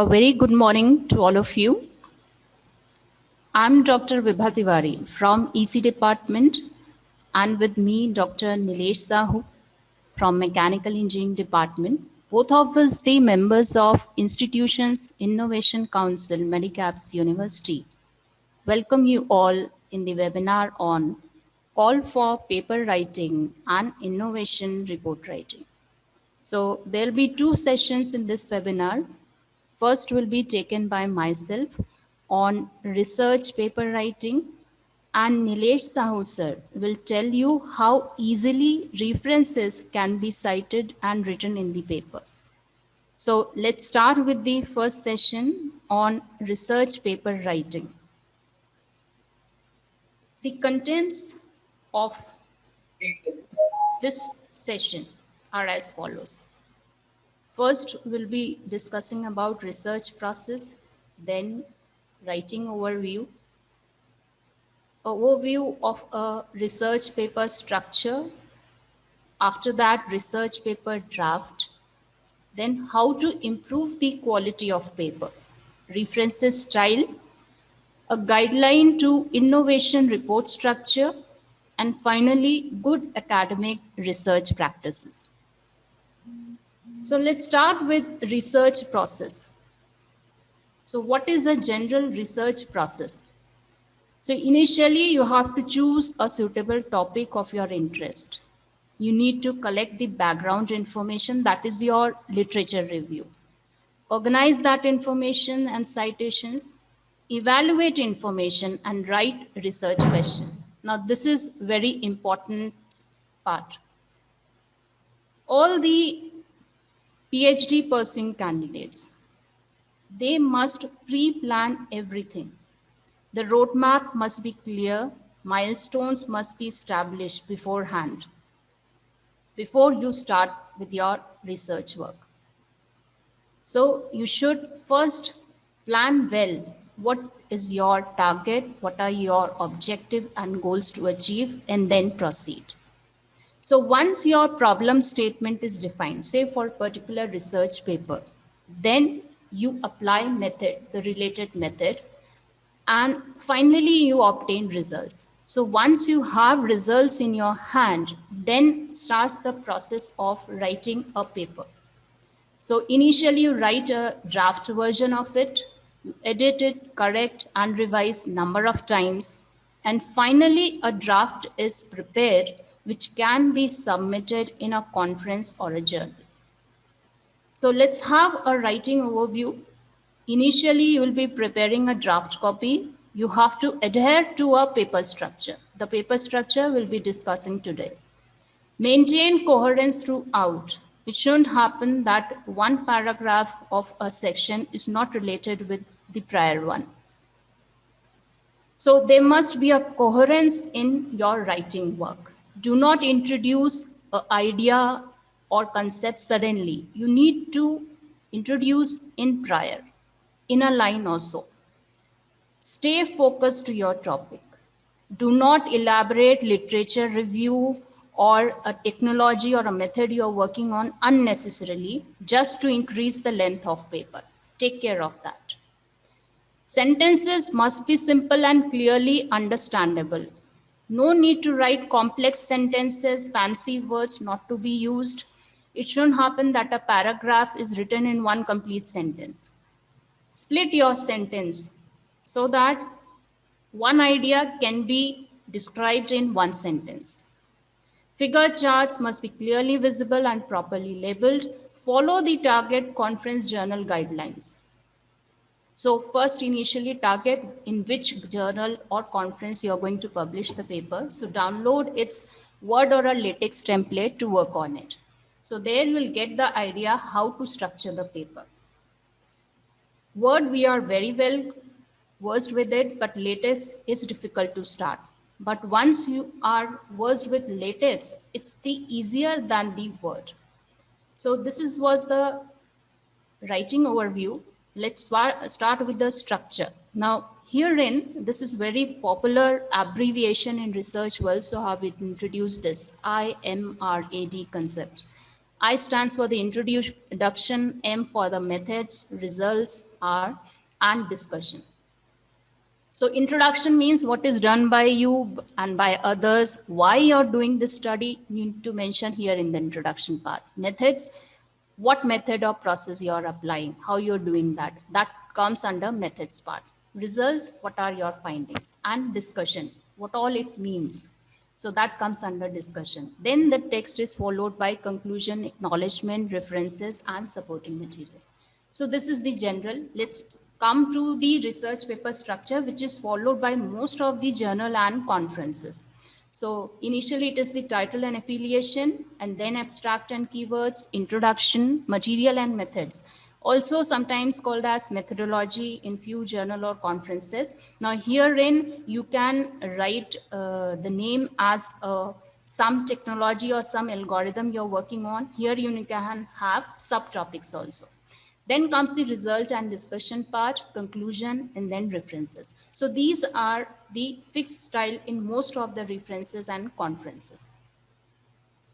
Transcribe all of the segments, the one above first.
A very good morning to all of you. I'm Dr. Vibha Tiwari from EC Department, and with me Dr. Nilesh Sahu from Mechanical Engineering Department. Both of us the members of Institutions Innovation Council, Medicaps University. Welcome you all in the webinar on Call for Paper Writing and Innovation Report Writing. So there'll be two sessions in this webinar. First will be taken by myself on research paper writing, and Nilesh Sahu sir will tell you how easily references can be cited and written in the paper. So let's start with the first session on research paper writing. The contents of this session are as follows. First, we'll be discussing about research process, then writing overview of a research paper structure, after that research paper draft, then how to improve the quality of paper, references style, a guideline to innovation report structure, and finally good academic research practices. So let's start with research process. So what is a general research process? So initially you have to choose a suitable topic of your interest. You need to collect the background information, that is your literature review. Organize that information and citations, evaluate information and write research question. Now this is very important part. All the PhD pursuing candidates, they must pre-plan everything. The roadmap must be clear, milestones must be established beforehand, before you start with your research work. So you should first plan well what is your target, what are your objective and goals to achieve, and then proceed. So once your problem statement is defined, say for a particular research paper, then you apply method, the related method, and finally you obtain results. So once you have results in your hand, then starts the process of writing a paper. So initially you write a draft version of it, you edit it, correct and revise number of times, and finally a draft is prepared which can be submitted in a conference or a journal. So let's have a writing overview. Initially, you will be preparing a draft copy. You have to adhere to a paper structure. The paper structure we'll be discussing today. Maintain coherence throughout. It shouldn't happen that one paragraph of a section is not related with the prior one. So there must be a coherence in your writing work. Do not introduce an idea or concept suddenly. You need to introduce in prior, in a line or so. Stay focused to your topic. Do not elaborate literature review or a technology or a method you're working on unnecessarily just to increase the length of paper. Take care of that. Sentences must be simple and clearly understandable. No need to write complex sentences, fancy words not to be used. It shouldn't happen that a paragraph is written in one complete sentence. Split your sentence so that one idea can be described in one sentence. Figure charts must be clearly visible and properly labeled. Follow the target conference journal guidelines. So first initially target in which journal or conference you're going to publish the paper. So download its Word or a LaTeX template to work on it. So there you'll get the idea how to structure the paper. Word, we are very well versed with it, but LaTeX is difficult to start. But once you are versed with LaTeX, it's the easier than the Word. So this was the writing overview. Let's start with the structure. Now herein, this is very popular abbreviation in research world, so I have introduced this IMRAD concept. I stands for the introduction, M for the methods, results, R, and discussion. So introduction means what is done by you and by others, why you're doing this study, you need to mention here in the introduction part. Methods, what method or process you're applying, how you're doing that. That comes under methods part. Results, what are your findings? And discussion, what all it means. So that comes under discussion. Then the text is followed by conclusion, acknowledgement, references, and supporting material. So this is the general. Let's come to the research paper structure, which is followed by most of the journal and conferences. So initially it is the title and affiliation, and then abstract and keywords, introduction, material and methods. Also sometimes called as methodology in few journal or conferences. Now herein you can write the name as some technology or some algorithm you're working on. Here you can have subtopics also. Then comes the result and discussion part, conclusion, and then references. So these are the fixed style in most of the references and conferences.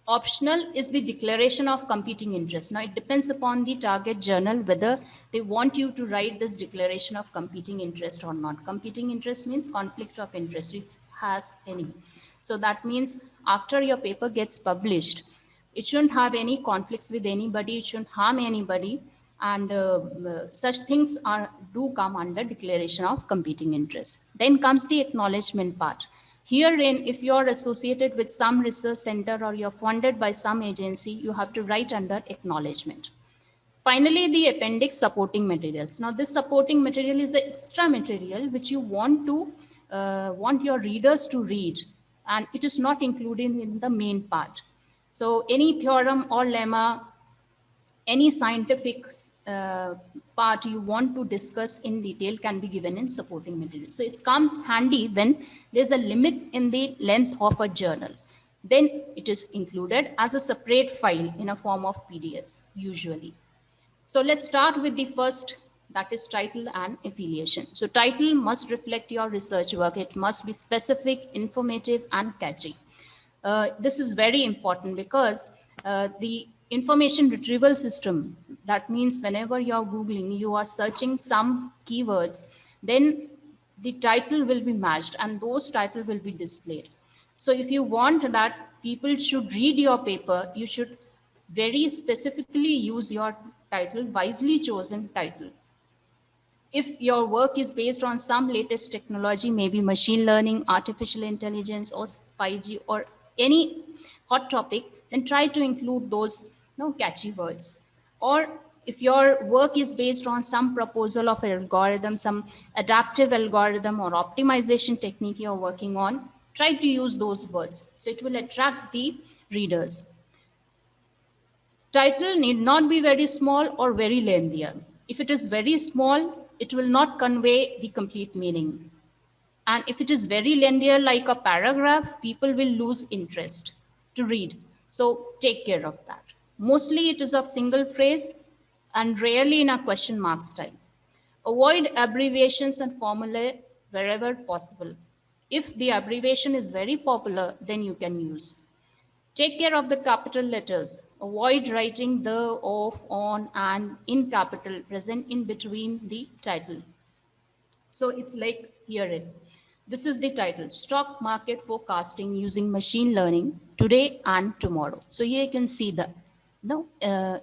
Optional is the declaration of competing interest. Now it depends upon the target journal whether they want you to write this declaration of competing interest or not. Competing interest means conflict of interest, if it has any. So that means after your paper gets published, it shouldn't have any conflicts with anybody, it shouldn't harm anybody, and such things do come under declaration of competing interest. Then comes the acknowledgement part. Herein, if you're associated with some research center or you're funded by some agency, you have to write under acknowledgement. Finally, the appendix supporting materials. Now, this supporting material is an extra material which you want your readers to read, and it is not included in the main part. So, any theorem or lemma, any scientific part you want to discuss in detail can be given in supporting material. So it comes handy when there's a limit in the length of a journal. Then it is included as a separate file in a form of PDFs usually. So let's start with the first, that is title and affiliation. So title must reflect your research work. It must be specific, informative, and catchy. This is very important because the information retrieval system, that means whenever you're Googling, you are searching some keywords, then the title will be matched and those titles will be displayed. So if you want that people should read your paper, you should very specifically use your title, wisely chosen title. If your work is based on some latest technology, maybe machine learning, artificial intelligence, or 5G, or any hot topic, then try to include those catchy words. Or if your work is based on some proposal of an algorithm, some adaptive algorithm or optimization technique you're working on, try to use those words. So it will attract the readers. Title need not be very small or very lengthy. If it is very small, it will not convey the complete meaning. And if it is very lengthy, like a paragraph, people will lose interest to read. So take care of that. Mostly it is of single phrase and rarely in a question mark style. Avoid abbreviations and formulae wherever possible. If the abbreviation is very popular, then you can use. Take care of the capital letters. Avoid writing the, of, on, and in capital present in between the title. So it's like here. This is the title, Stock Market Forecasting Using Machine Learning Today and Tomorrow. So here you can see that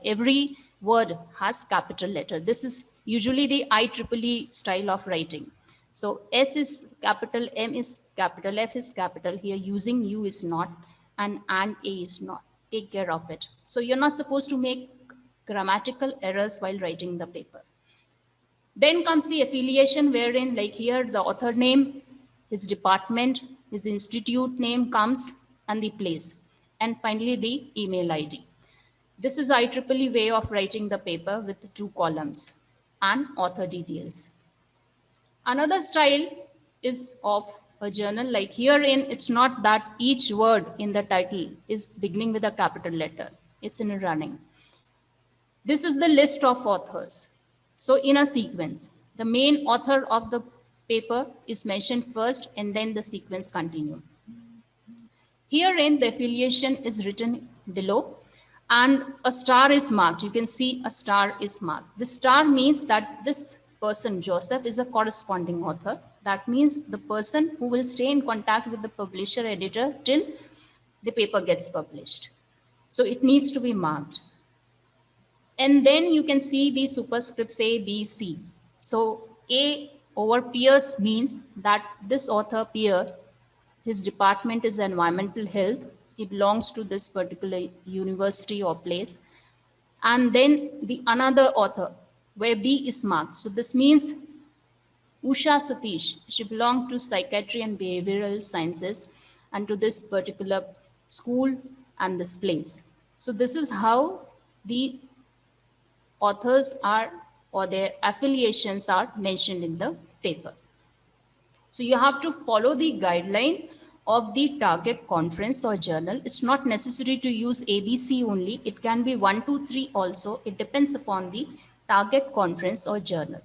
every word has capital letter. This is usually the IEEE style of writing. So S is capital, M is capital, F is capital. Here using U is not, and A is not. Take care of it. So you're not supposed to make grammatical errors while writing the paper. Then comes the affiliation, wherein like here the author name, his department, his institute name comes, and the place. And finally the email ID. This is IEEE way of writing the paper with the 2 columns and author details. Another style is of a journal, like herein it's not that each word in the title is beginning with a capital letter. It's in a running. This is the list of authors. So in a sequence, the main author of the paper is mentioned first and then the sequence continue. Herein the affiliation is written below and a star is marked. You can see a star is marked. The star means that this person, Joseph, is a corresponding author. That means the person who will stay in contact with the publisher editor till the paper gets published. So it needs to be marked. And then you can see the superscripts A, B, C. So A over peers means that this author peer, his department is environmental health. He belongs to this particular university or place. And then the another author where B is marked. So this means Usha Satish, she belonged to psychiatry and behavioral sciences and to this particular school and this place. So this is how the authors are or their affiliations are mentioned in the paper. So you have to follow the guideline of the target conference or journal. It's not necessary to use ABC only. It can be 1, 2, 3 also. It depends upon the target conference or journal.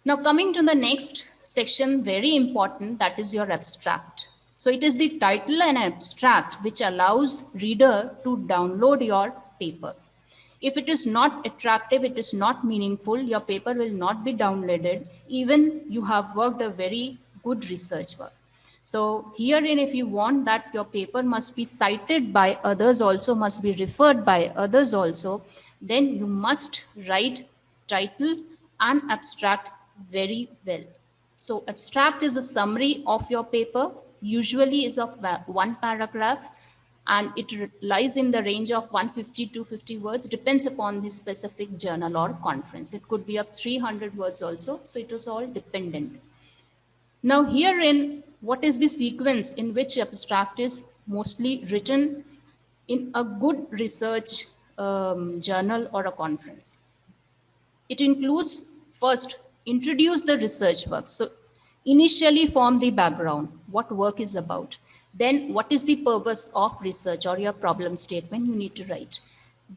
Now coming to the next section, very important, that is your abstract. So it is the title and abstract which allows reader to download your paper. If it is not attractive, it is not meaningful, your paper will not be downloaded, even you have worked a very good research work. So herein, if you want that your paper must be cited by others also, must be referred by others also, then you must write title and abstract very well. So abstract is a summary of your paper, usually is of one paragraph, and it lies in the range of 150 to 50 words, depends upon the specific journal or conference. It could be of 300 words also, so it is all dependent. Now herein, what is the sequence in which abstract is mostly written in a good research journal or a conference? It includes first, introduce the research work. So initially form the background, what work is about. Then what is the purpose of research or your problem statement you need to write.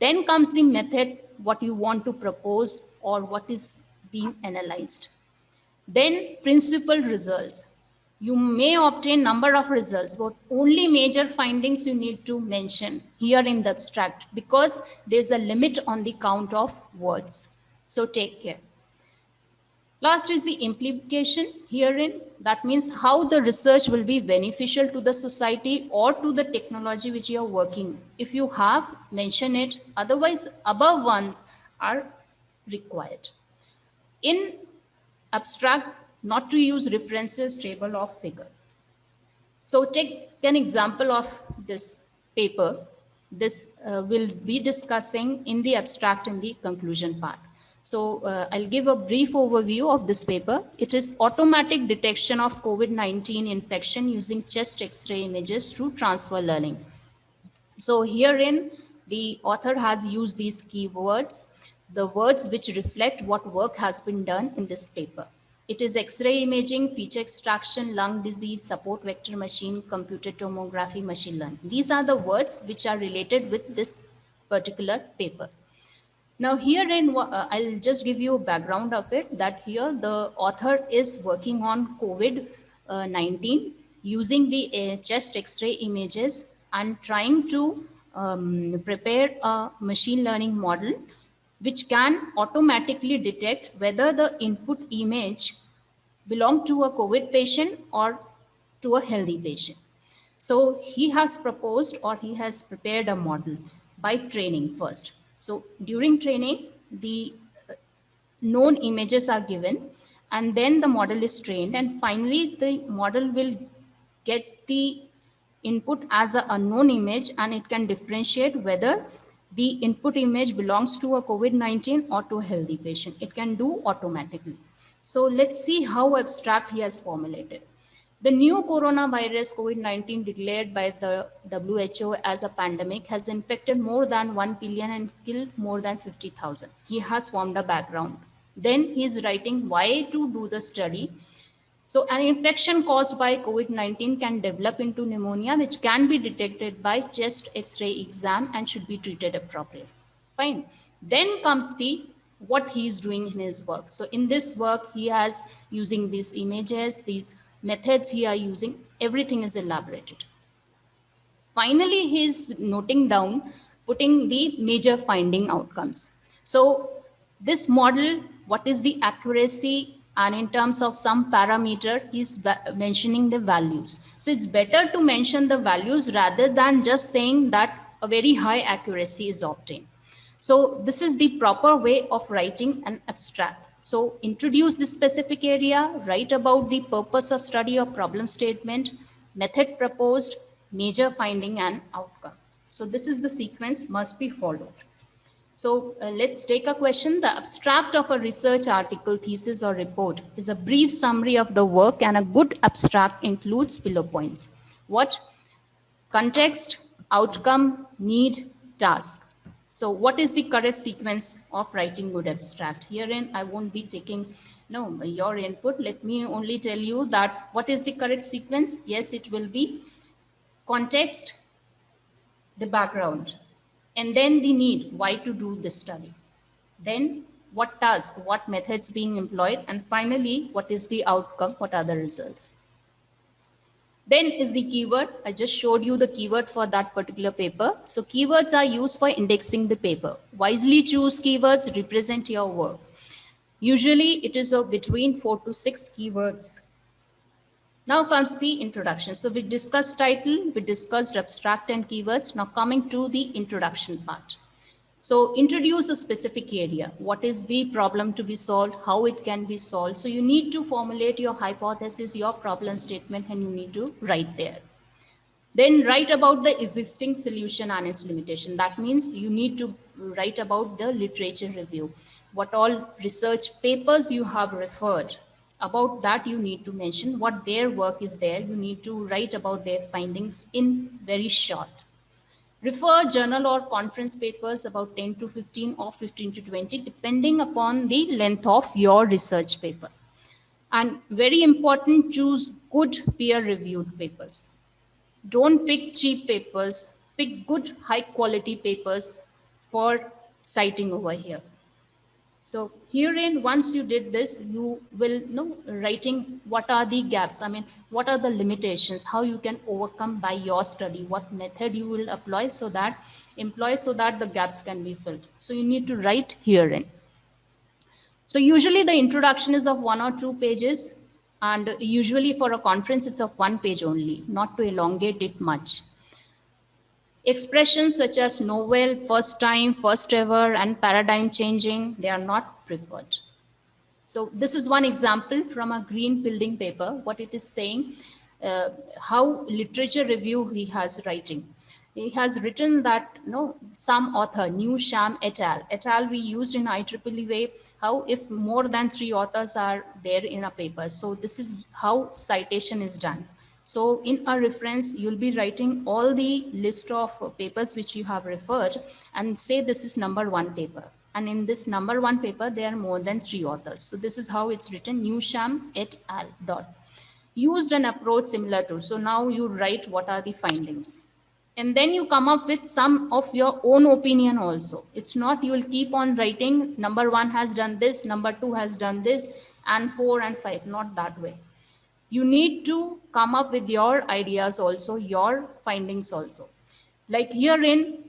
Then comes the method, what you want to propose or what is being analyzed. Then principal results. You may obtain number of results, but only major findings you need to mention here in the abstract because there's a limit on the count of words. So take care. Last is the implication herein. That means how the research will be beneficial to the society or to the technology which you are working. If you have, mention it. Otherwise, above ones are required. In abstract, not to use references, table, or figure. So take an example of this paper. This will be discussing in the abstract in the conclusion part. So I'll give a brief overview of this paper. It is automatic detection of COVID-19 infection using chest X-ray images through transfer learning. So herein, the author has used these keywords, the words which reflect what work has been done in this paper. It is X-ray imaging, feature extraction, lung disease, support vector machine, computer tomography, machine learning. These are the words which are related with this particular paper. Now herein, I'll just give you a background of it, that here the author is working on COVID-19 using the chest X-ray images and trying to prepare a machine learning model which can automatically detect whether the input image belong to a COVID patient or to a healthy patient. So he has proposed or he has prepared a model by training first. So during training, the known images are given and then the model is trained, and finally the model will get the input as an unknown image and it can differentiate whether the input image belongs to a COVID-19 or to a healthy patient. It can do automatically. So let's see how abstract he has formulated. The new coronavirus COVID-19 declared by the WHO as a pandemic has infected more than 1 billion and killed more than 50,000. He has formed a background. Then he is writing why to do the study. So an infection caused by COVID-19 can develop into pneumonia, which can be detected by chest X-ray exam and should be treated appropriately. Fine. Then comes the what he is doing in his work. So in this work, he has using these images, these methods he are using, everything is elaborated. Finally, he is noting down putting the major finding outcomes. So this model, what is the accuracy, and in terms of some parameter, he's mentioning the values. So it's better to mention the values rather than just saying that a very high accuracy is obtained. So this is the proper way of writing an abstract. So introduce the specific area, write about the purpose of study or problem statement, method proposed, major finding and outcome. So this is the sequence must be followed. So let's take a question. The abstract of a research article, thesis or report is a brief summary of the work, and a good abstract includes below points. What? Context, outcome, need, task. So what is the correct sequence of writing good abstract? Herein, I won't be taking your input. Let me only tell you that what is the correct sequence? Yes, it will be context, the background, and then the need, why to do this study. Then what task, what methods being employed, and finally, what is the outcome, what are the results. Then is the keyword. I just showed you the keyword for that particular paper. So keywords are used for indexing the paper. Wisely choose keywords, represent your work. Usually it is between 4 to 6 keywords. Now comes the introduction. So we discussed title, we discussed abstract and keywords. Now coming to the introduction part. So introduce a specific area. What is the problem to be solved? How it can be solved? So you need to formulate your hypothesis, your problem statement, and you need to write there. Then write about the existing solution and its limitation. That means you need to write about the literature review. What all research papers you have referred. About that you need to mention what their work is there. You need to write about their findings in very short. Refer journal or conference papers about 10 to 15 or 15 to 20, depending upon the length of your research paper. And very important, choose good peer-reviewed papers. Don't pick cheap papers, pick good high quality papers for citing over here. So herein, once you did this, you will know writing what are the gaps. I mean, what are the limitations, how you can overcome by your study, what method you will employ so that the gaps can be filled. So you need to write herein. So usually the introduction is of 1 or 2 pages, and usually for a conference, it's of 1 page only, not to elongate it much. Expressions such as novel, first time, first ever, and paradigm changing, they are not preferred. So this is one example from a green building paper, what it is saying, how literature review he has writing. He has written that some author, New Sham et al. We used in IEEE way, how if more than 3 authors are there in a paper. So this is how citation is done. So in a reference, you'll be writing all the list of papers which you have referred and say this is number 1 paper. And in this number 1 paper, there are more than 3 authors. So this is how it's written, New Sham et al. Used an approach similar to. So now you write what are the findings. And then you come up with some of your own opinion also. It's not you will keep on writing number 1 has done this, number 2 has done this, and 4 and 5, not that way. You need to come up with your ideas also, your findings also. Like herein,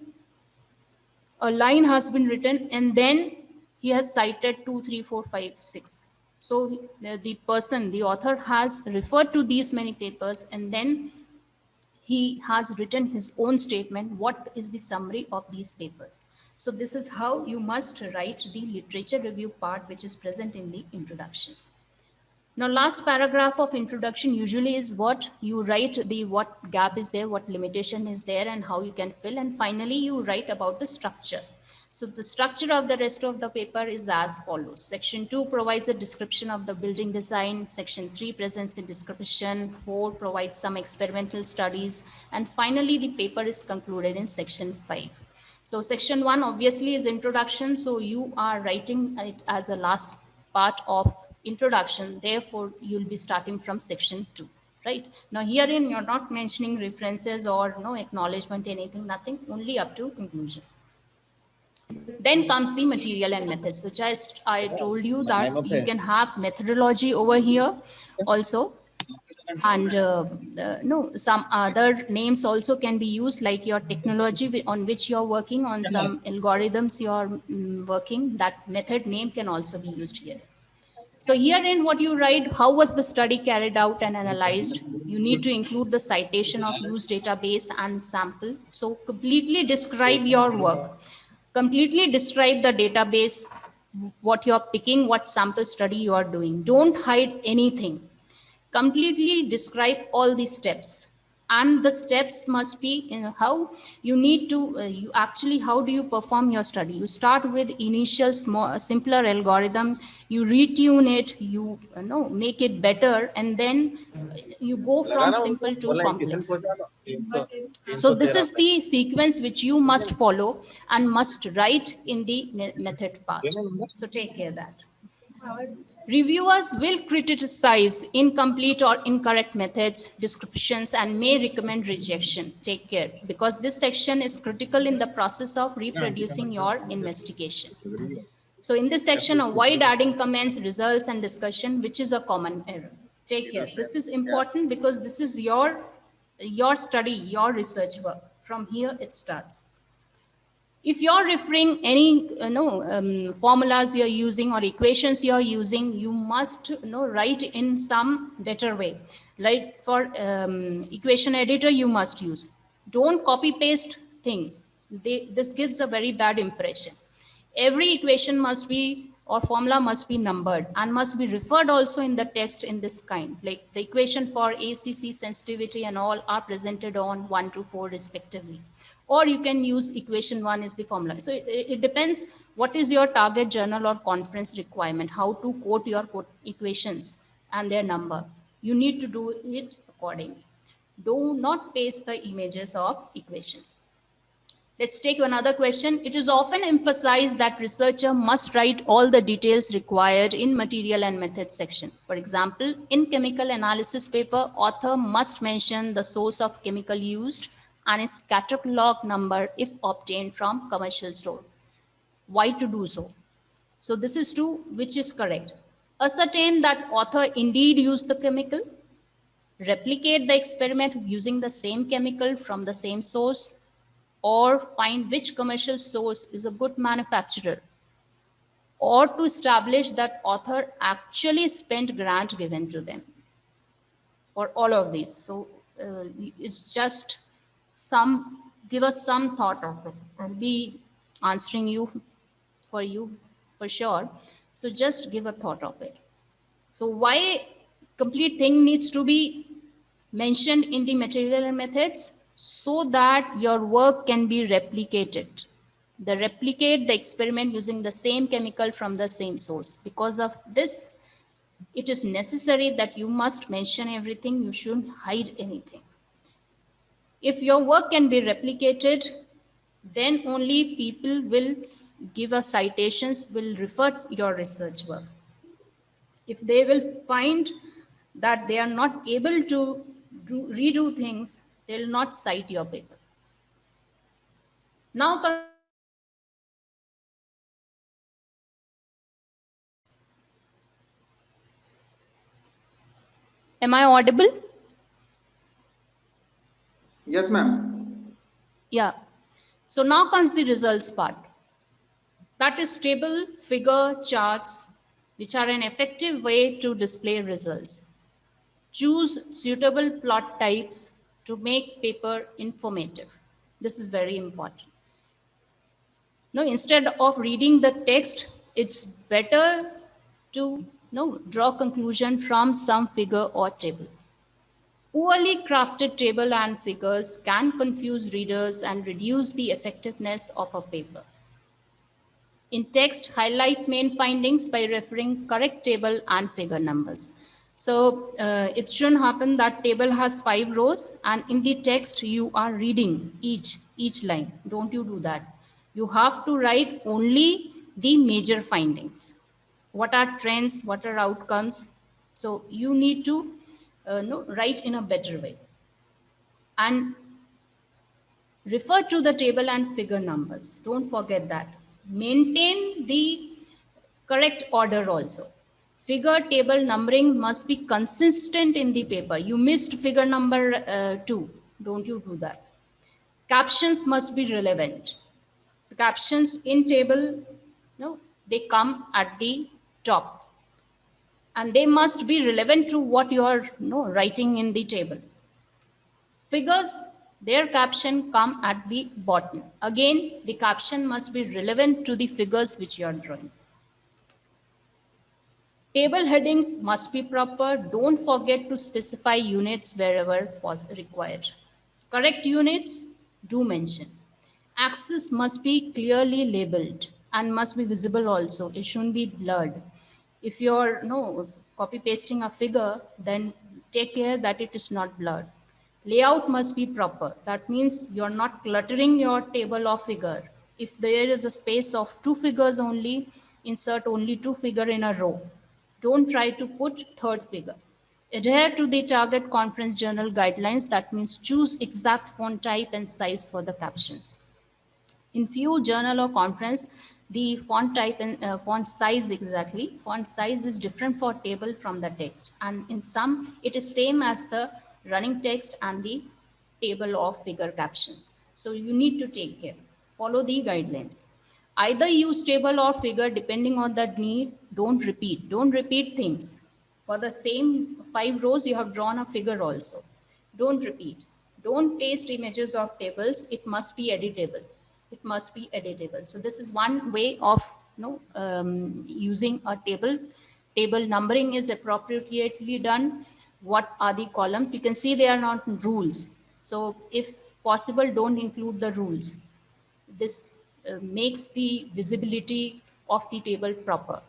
a line has been written and then he has cited 2, 3, 4, 5, 6. So the person, the author has referred to these many papers and then he has written his own statement. What is the summary of these papers? So this is how you must write the literature review part, which is present in the introduction. Now, last paragraph of introduction usually is what you write what gap is there, what limitation is there, and how you can fill. And finally, you write about the structure. So the structure of the rest of the paper is as follows. Section 2 provides a description of the building design. Section 3 presents the description. 4 provides some experimental studies. And finally, the paper is concluded in section 5. So section 1 obviously is introduction. So you are writing it as a last part of introduction. Therefore, you'll be starting from section 2. Right now, herein you're not mentioning references or no acknowledgement, anything, nothing, only up to conclusion. Then comes the material and methods. So just I told you that you can have methodology over here also. And no, some other names also can be used, like your technology on which you're working on, some algorithms you're working, that method name can also be used here. So herein what you write, how was the study carried out and analyzed? You need to include the citation of used database and sample. So completely describe your work. Completely describe the database, what you're picking, what sample study you are doing. Don't hide anything. Completely describe all the steps, and the steps must be how you need to you actually, how do you perform your study? You start with initial small simpler algorithm, you retune it, you know, make it better, and then you go from simple to complex. So this is the sequence which you must follow and must write in the method part. So take care of that. Reviewers will criticize incomplete or incorrect methods, descriptions, and may recommend rejection. Take care, because this section is critical in the process of reproducing your investigation. So in this section, avoid adding comments, results, and discussion, which is a common error. Take care. This is important because this is your study, your research work. From here it starts. If you're referring any formulas you're using or equations you're using, you must write in some better way. Like for equation editor, you must use. Don't copy paste things. This gives a very bad impression. Every equation must be, or formula must be, numbered and must be referred also in the text in this kind. Like the equation for ACC, sensitivity, and all are presented on 1 to 4 respectively. Or you can use equation 1 is the formula. So it depends what is your target journal or conference requirement, how to quote your equations and their number. You need to do it accordingly. Do not paste the images of equations. Let's take another question. It is often emphasized that researcher must write all the details required in material and method section. For example, in chemical analysis paper, author must mention the source of chemical used and its catalog number if obtained from commercial store. Why to do so? So this is true, which is correct. Ascertain that author indeed used the chemical. Replicate the experiment using the same chemical from the same source, or find which commercial source is a good manufacturer, or to establish that author actually spent grant given to them, or all of these. So it's just give us some thought of it. I'll be answering you for sure. So just give a thought of it. So why complete thing needs to be mentioned in the material and methods? So that your work can be replicated. Replicate the experiment using the same chemical from the same source. Because of this, it is necessary that you must mention everything. You shouldn't hide anything. If your work can be replicated, then only people will give us citations, will refer your research work. If they will find that they are not able to redo things, they will not cite your paper. Now, am I audible? Yes, ma'am. Yeah. So now comes the results part. That is table, figure, charts, which are an effective way to display results. Choose suitable plot types to make paper informative. This is very important. Now, instead of reading the text, it's better to draw conclusion from some figure or table. Poorly crafted table and figures can confuse readers and reduce the effectiveness of a paper. In text, highlight main findings by referring correct table and figure numbers. So it shouldn't happen that table has 5 rows and in the text you are reading each line. Don't you do that. You have to write only the major findings. What are trends, what are outcomes? So you need to write in a better way. And refer to the table and figure numbers. Don't forget that. Maintain the correct order also. Figure table numbering must be consistent in the paper. You missed figure number 2. Don't you do that. Captions must be relevant. The captions in table, no, they come at the top, and they must be relevant to what you are writing in the table. Figures, their caption come at the bottom. Again, the caption must be relevant to the figures which you are drawing. Table headings must be proper. Don't forget to specify units wherever required. Correct units, do mention. Axis must be clearly labeled and must be visible also. It shouldn't be blurred. If you're copy pasting a figure, then take care that it is not blurred. Layout must be proper. That means you're not cluttering your table or figure. If there is a space of 2 figures only, insert only 2 figure in a row. Don't try to put third figure. Adhere to the target conference journal guidelines. That means choose exact font type and size for the captions. In few journal or conference, the font type and font size font size is different for table from the text, and in some it is same as the running text and the table of figure captions. So you need to take care, follow the guidelines. Either use table or figure depending on the need. Don't repeat things. For the same 5 rows you have drawn a figure also. Don't repeat. Don't paste images of tables. It must be editable. It must be editable. So this is one way of using a table. Table numbering is appropriately done. What are the columns? You can see they are not rules. So if possible, don't include the rules. This makes the visibility of the table proper.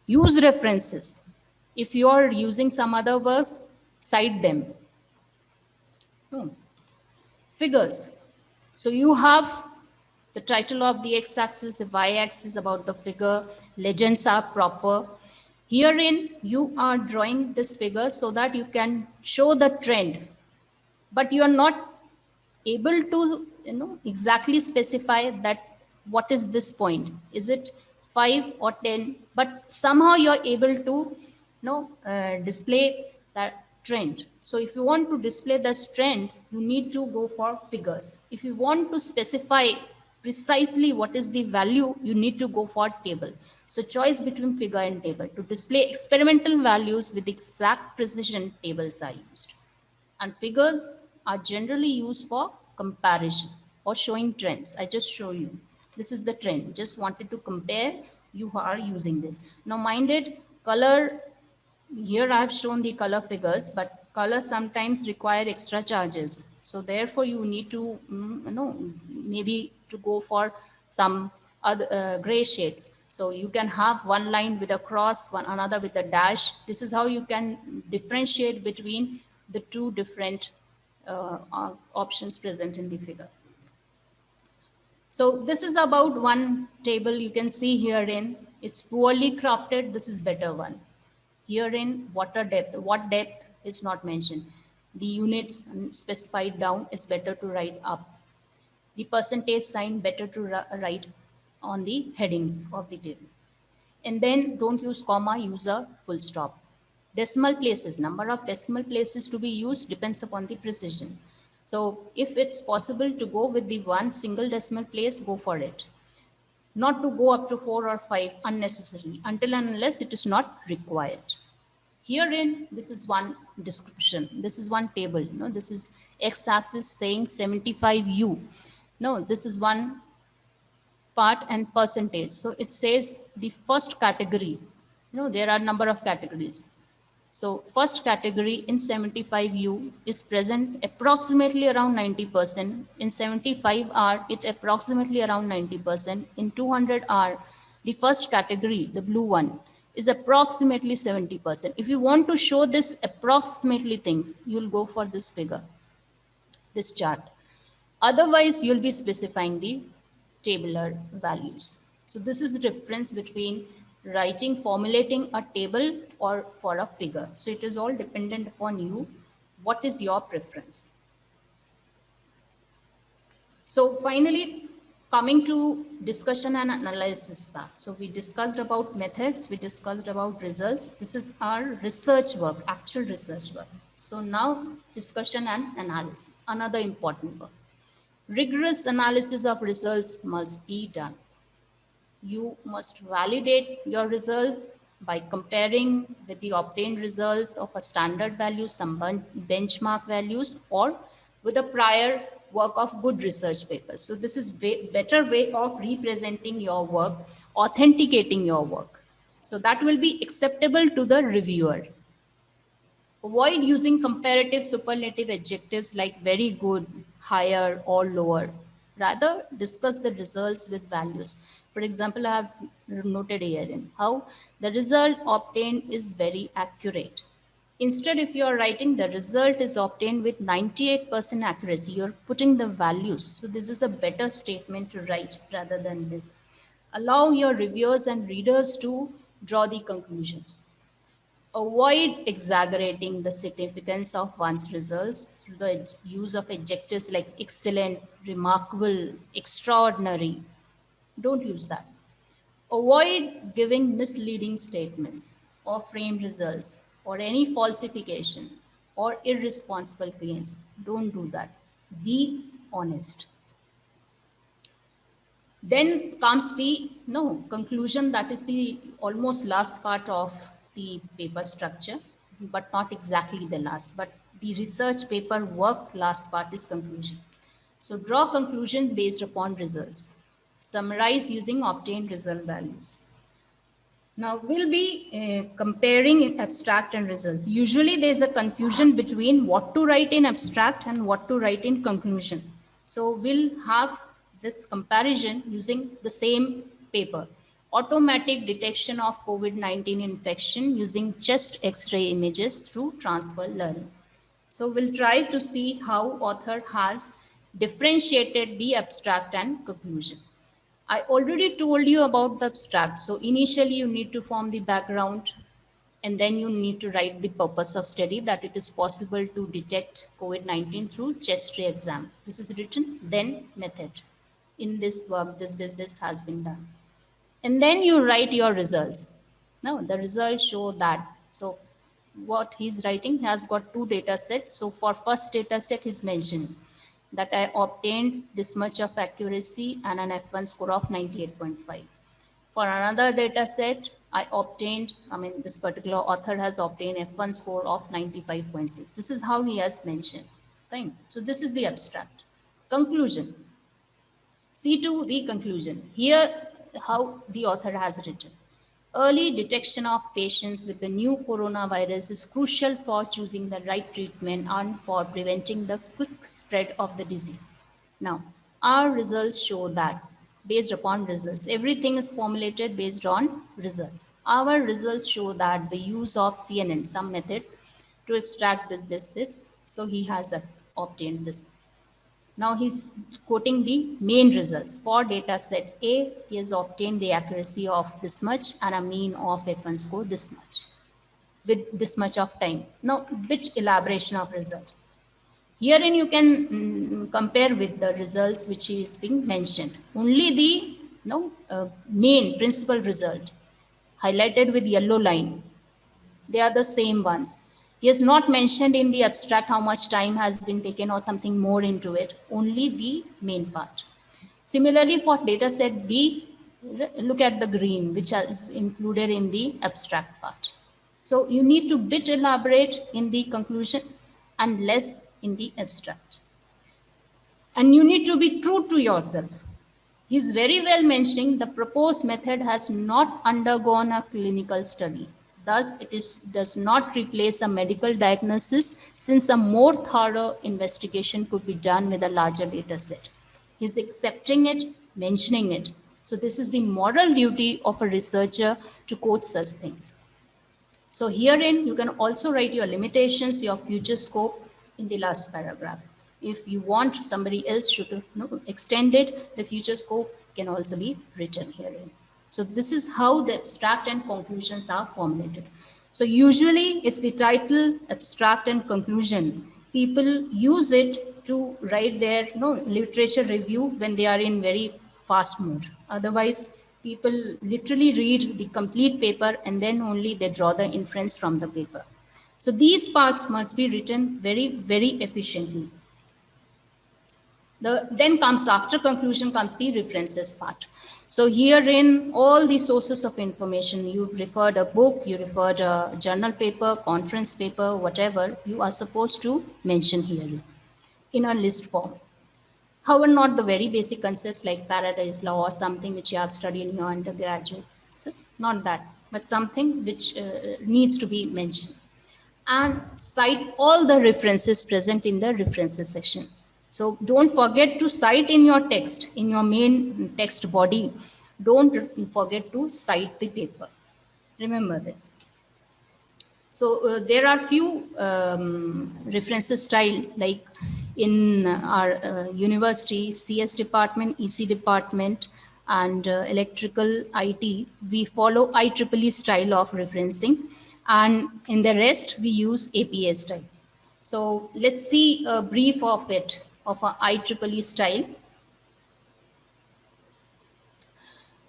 Use references. If you are using some other words, cite them. Figures. So you have the title of the x-axis, the y-axis about the figure, legends are proper. Herein, you are drawing this figure so that you can show the trend, but you are not able to exactly specify that what is this point. Is it 5 or 10? But somehow you are able to display that trend. So if you want to display this trend, you need to go for figures. If you want to specify precisely what is the value, you need to go for table. So choice between figure and table. To display experimental values with exact precision, tables are used. And figures are generally used for comparison or showing trends. I just show you. This is the trend. Just wanted to compare. You are using this. Now minded color. Here I have shown the color figures, but color sometimes require extra charges. So therefore you need to, maybe to go for some other gray shades. So you can have one line with a cross, one another with a dash. This is how you can differentiate between the two different options present in the figure. So this is about one table you can see herein. It's poorly crafted. This is better one. Herein, water depth. What depth is not mentioned. The units specified down. It's better to write up. The percentage sign better to write on the headings of the table. And then don't use comma. Use a full stop. Decimal places. Number of decimal places to be used depends upon the precision. So if it's possible to go with the one single decimal place, go for it. Not to go up to 4 or 5 unnecessarily until and unless it is not required. Herein, this is one description. This is one table. This is x-axis saying 75U. No, this is one part and percentage. So it says the first category. There are number of categories. So first category in 75U is present approximately around 90%. In 75R, it approximately around 90%. In 200R, the first category, the blue one, is approximately 70%. If you want to show this approximately things, you'll go for this figure, this chart. Otherwise, you'll be specifying the tabular values. So this is the difference between formulating a table or for a figure. So it is all dependent upon you. What is your preference? So finally, Coming to discussion and analysis part. So we discussed about methods, we discussed about results. This is our research work, actual research work. So now discussion and analysis, another important work. Rigorous analysis of results must be done. You must validate your results by comparing with the obtained results of a standard value, some benchmark values, or with a prior work of good research papers. So this is better way of representing your work, authenticating your work. So that will be acceptable to the reviewer. Avoid using comparative superlative adjectives like very good, higher, or lower. Rather, discuss the results with values. For example, I have noted here in how the result obtained is very accurate. Instead, if you are writing the result is obtained with 98% accuracy, you're putting the values. So this is a better statement to write rather than this. Allow your reviewers and readers to draw the conclusions. Avoid exaggerating the significance of one's results through the use of adjectives like excellent, remarkable, extraordinary. Don't use that. Avoid giving misleading statements or framed results or any falsification or irresponsible claims. Don't do that. Be honest. Then comes the conclusion, that is the almost last part of the paper structure, but not exactly the last, but the research paper work last part is conclusion. So draw conclusion based upon results. Summarize using obtained result values. Now we'll be comparing abstract and results. Usually there's a confusion between what to write in abstract and what to write in conclusion. So we'll have this comparison using the same paper. Automatic detection of COVID-19 infection using chest X-ray images through transfer learning. So we'll try to see how author has differentiated the abstract and conclusion. I already told you about the abstract. So initially you need to form the background and then you need to write the purpose of study, that it is possible to detect COVID-19 through chest X-ray exam. This is written, then method. In this work, this has been done. And then you write your results. Now the results show that. So what he's writing has got two data sets. So for first data set, he's mentioned that I obtained this much of accuracy and an F1 score of 98.5. For another data set, this particular author has obtained F1 score of 95.6. This is how he has mentioned. Fine. So this is the abstract. Conclusion. See to the conclusion. Here, how the author has written. Early detection of patients with the new coronavirus is crucial for choosing the right treatment and for preventing the quick spread of the disease. Now, our results show that based upon results, everything is formulated based on results. Our results show that the use of CNN, some method to extract this. So he has obtained this. Now he's quoting the main results. For data set A, he has obtained the accuracy of this much and a mean of F1 score this much with this much of time. Now, bit elaboration of result. Herein you can compare with the results which is being mentioned. Only the main principal result highlighted with yellow line, they are the same ones. He has not mentioned in the abstract how much time has been taken or something more into it, only the main part. Similarly, for data set B, look at the green, which is included in the abstract part. So you need to bit elaborate in the conclusion and less in the abstract. And you need to be true to yourself. He's very well mentioning the proposed method has not undergone a clinical study. Thus, does not replace a medical diagnosis, since a more thorough investigation could be done with a larger data set. He's accepting it, mentioning it. So this is the moral duty of a researcher to quote such things. So herein, you can also write your limitations, your future scope in the last paragraph. If you want somebody else to extend it, the future scope can also be written herein. So this is how the abstract and conclusions are formulated. So usually it's the title, abstract and conclusion. People use it to write their literature review when they are in very fast mode. Otherwise, people literally read the complete paper and then only they draw the inference from the paper. So these parts must be written very, very efficiently. Then comes, after conclusion comes the references part. So herein all the sources of information, you referred a book, you referred a journal paper, conference paper, whatever, you are supposed to mention here in a list form. However, not the very basic concepts like Paradise Law or something which you have studied in your undergraduates. So not that, but something which needs to be mentioned. And cite all the references present in the references section. So don't forget to cite in your text, in your main text body. Don't forget to cite the paper. Remember this. So there are few references style, like in our university, CS department, EC department, and electrical IT, we follow IEEE style of referencing, and in the rest we use APA style. So let's see a brief of it, of a IEEE style.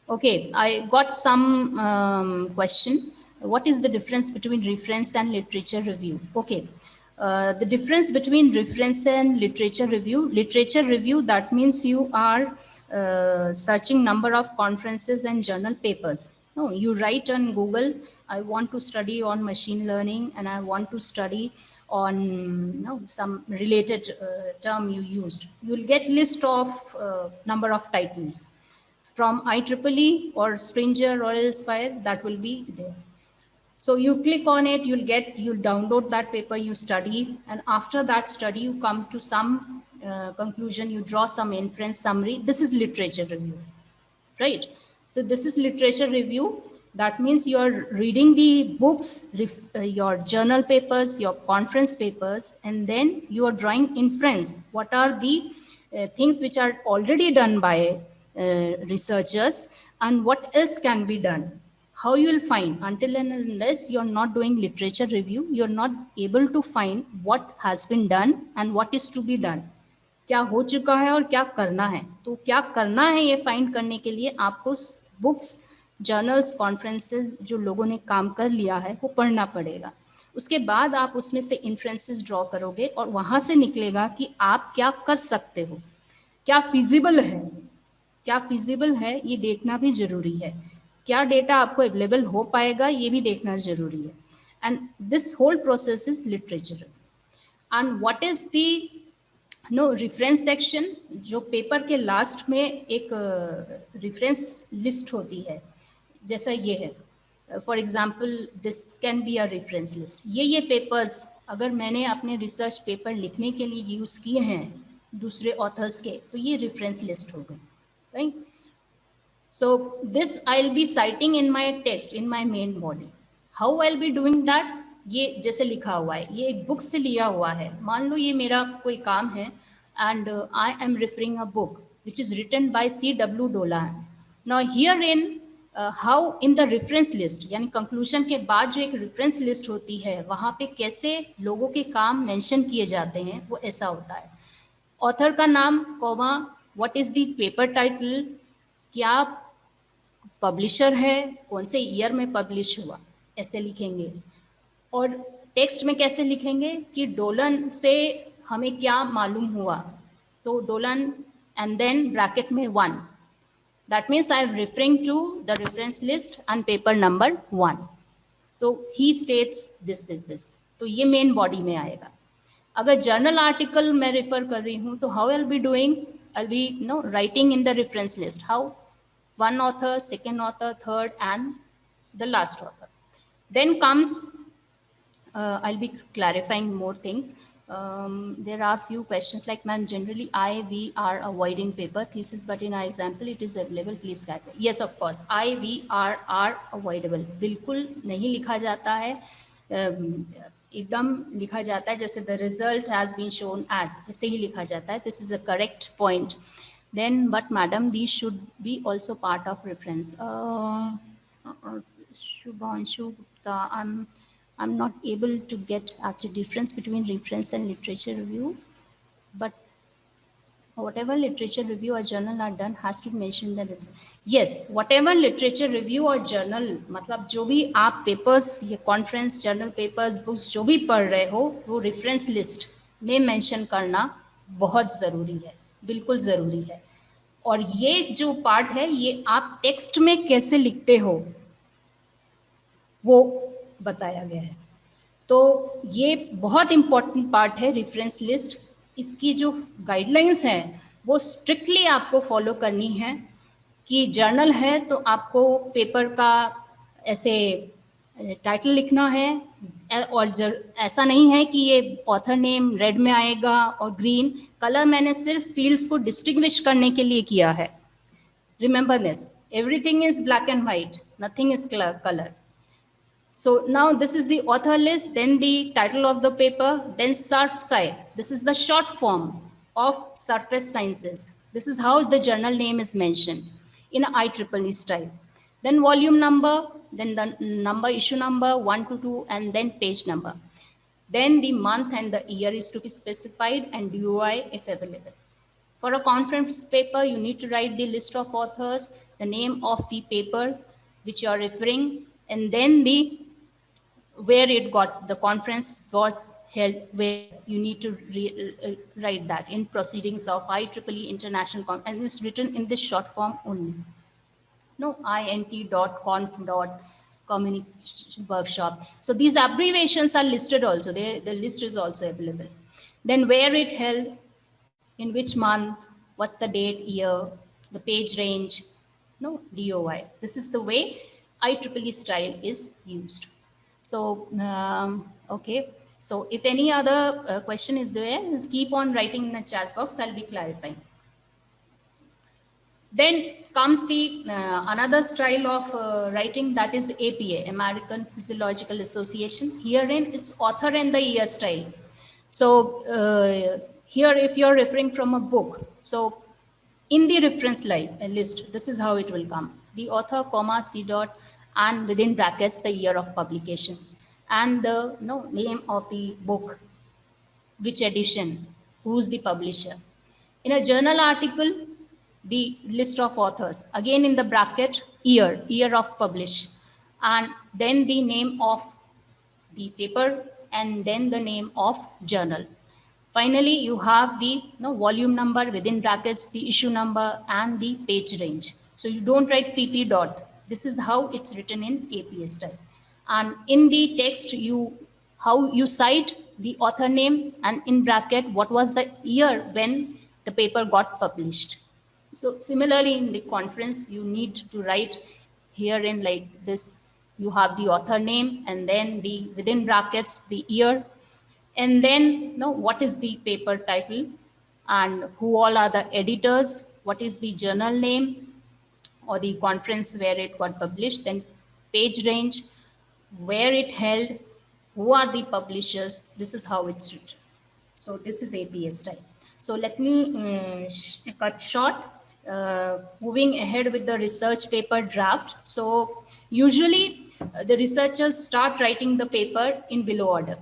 Okay, I got some question. What is the difference between reference and literature review? Okay, the difference between reference and literature review, that means you are searching number of conferences and journal papers. No, you write on Google, I want to study on machine learning and I want to study on some related term you used. You will get list of number of titles from IEEE or Springer or Elsevier, that will be there. So you click on it, you'll download that paper, you study, and after that study, you come to some conclusion, you draw some inference summary. This is literature review, right? So this is literature review. That means you're reading the books, your journal papers, your conference papers, and then you are drawing inference. What are the things which are already done by researchers, and what else can be done? How you will find? Until and unless you're not doing literature review, you're not able to find what has been done and what is to be done. क्या हो चुका है और क्या करना है. तो क्या करना है ये फाइंड करने के लिए आपको बुक्स, जर्नल्स, कॉन्फ्रेंसेस जो लोगों ने काम कर लिया है वो पढ़ना पड़ेगा. उसके बाद आप उसमें से इन्फ्रेंसेस ड्रॉ करोगे और वहां से निकलेगा कि आप क्या कर सकते हो, क्या फिजिबल है. क्या फिजिबल है ये देखना भी जरूरी है. क्या डेटा आपको अवेलेबल हो पाएगा ये भी देखना जरूरी है. And this whole process is literature. And what is the reference section, जो पेपर के लास्ट में एक रेफरेंस लिस्ट होती है, जैसा ये है. For example this can be a reference list. ये पेपर्स अगर मैंने अपने रिसर्च पेपर लिखने के लिए यूज़ किए हैं दूसरे ऑथर्स के, तो ये रेफरेंस लिस्ट हो गई, right. So this I will be citing in my text, in my main body. How I will be doing that? ये जैसे लिखा हुआ है, ये एक बुक से लिया हुआ है. मान लो ये मेरा कोई काम है and I am referring a book which is written by C.W. Dolan. Now herein how in the reference list, यानी conclusion के बाद जो एक reference list होती है वहाँ पे कैसे लोगों के काम mention किए जाते हैं, वो ऐसा होता है. ऑथर का नाम, comma, what is the paper title, क्या पब्लिशर है, कौन से ईयर में पब्लिश हुआ, ऐसे लिखेंगे. और टेक्स्ट में कैसे लिखेंगे कि डोलन से हमें क्या मालूम हुआ. So Dolan and then bracket में 1. That means I am referring to the reference list and paper number 1. तो ही स्टेट्स दिस. तो ये मेन बॉडी में आएगा. अगर जर्नल आर्टिकल मैं रेफर कर रही हूँ तो how I will be doing, I will be writing in the reference list how, 1 author, 2nd author, 3rd, and the last author. Then comes I'll be clarifying more things. There are few questions like, ma'am, generally we are avoiding paper thesis, but in our example it is available, please clarify. Yes, of course, we are avoidable. बिल्कुल नहीं लिखा जाता है, एकदम लिखा जाता है जैसे the result has been shown as, ऐसे ही लिखा जाता है. This is a correct point. Then, but madam, these should be also part of reference. Shubhanshu Gupta, I'm not able to get actually difference between reference and literature review, but whatever literature review or journal are done has to mention the yes, whatever literature review or journal, मतलब जो भी आप papers ये conference journal papers books जो भी पढ़ रहे हो वो रेफरेंस लिस्ट में मेंशन करना बहुत ज़रूरी है, बिल्कुल ज़रूरी है। और ये जो पार्ट है ये आप टेक्स्ट में कैसे लिखते हो वो बताया गया है। तो ये बहुत इंपॉर्टेंट पार्ट है रेफरेंस लिस्ट। इसकी जो गाइडलाइंस हैं वो स्ट्रिक्टली आपको फॉलो करनी है कि जर्नल है तो आपको पेपर का ऐसे टाइटल लिखना है और ऐसा नहीं है कि ये ऑथर नेम रेड में आएगा और ग्रीन कलर मैंने सिर्फ फील्ड्स को डिस्टिंग्विश करने के लिए किया है। Remember this, everything is black and white, nothing is colour. So now this is the author list, then the title of the paper, then SurfSci. This is the short form of Surface Sciences. This is how the journal name is mentioned in a IEEE style. Then volume number, then the number, issue number 1 to 2, and then page number. Then the month and the year is to be specified and DOI if available. For a conference paper, you need to write the list of authors, the name of the paper which you are referring, and then the where it got the conference was held, where you need to write that in proceedings of IEEE International Conference, and it's written in this short form only. No int.conf.communication workshop. So these abbreviations are listed also. The list is also available. Then where it held, in which month, what's the date, year, the page range, no DOI. This is the way IEEE style is used. So, okay. So if any other question is there, just keep on writing in the chat box. I'll be clarifying. Then comes the another style of writing, that is APA, American Physiological Association. Herein it's author and the year style. So here if you're referring from a book, so in the reference list, this is how it will come. The author, comma, C dot, and within brackets, the year of publication. And the name of the book, which edition, who's the publisher. In a journal article, the list of authors, again in the bracket, year of publish, and then the name of the paper, and then the name of journal. Finally, you have the volume number within brackets, the issue number, and the page range. So you don't write PP dot. This is how it's written in APA style. And in the text, how you cite the author name, and in bracket, what was the year when the paper got published. So similarly, in the conference, you need to write here in like this. You have the author name, and then the within brackets, the year, and then what is the paper title, and who all are the editors, what is the journal name or the conference where it got published, then page range, where it held, who are the publishers. This is how it's written. So this is APA style. So let me cut short. Moving ahead with the research paper draft. So usually the researchers start writing the paper in below order.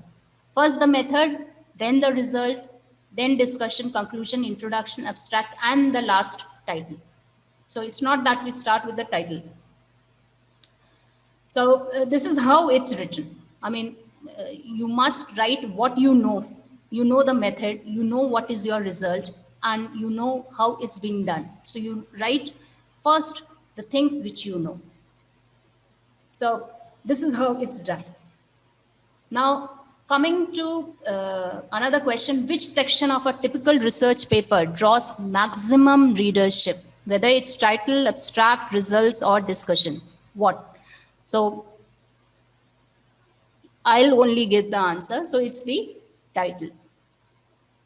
First the method, then the result, then discussion, conclusion, introduction, abstract, and the last title. So it's not that we start with the title. So this is how it's written. I mean, you must write what you know. You know the method, you know what is your result, and you know how it's being done. So you write first the things which you know. So this is how it's done. Now, coming to another question, which section of a typical research paper draws maximum readership, whether it's title, abstract, results, or discussion? What? So I'll only get the answer. So it's the title.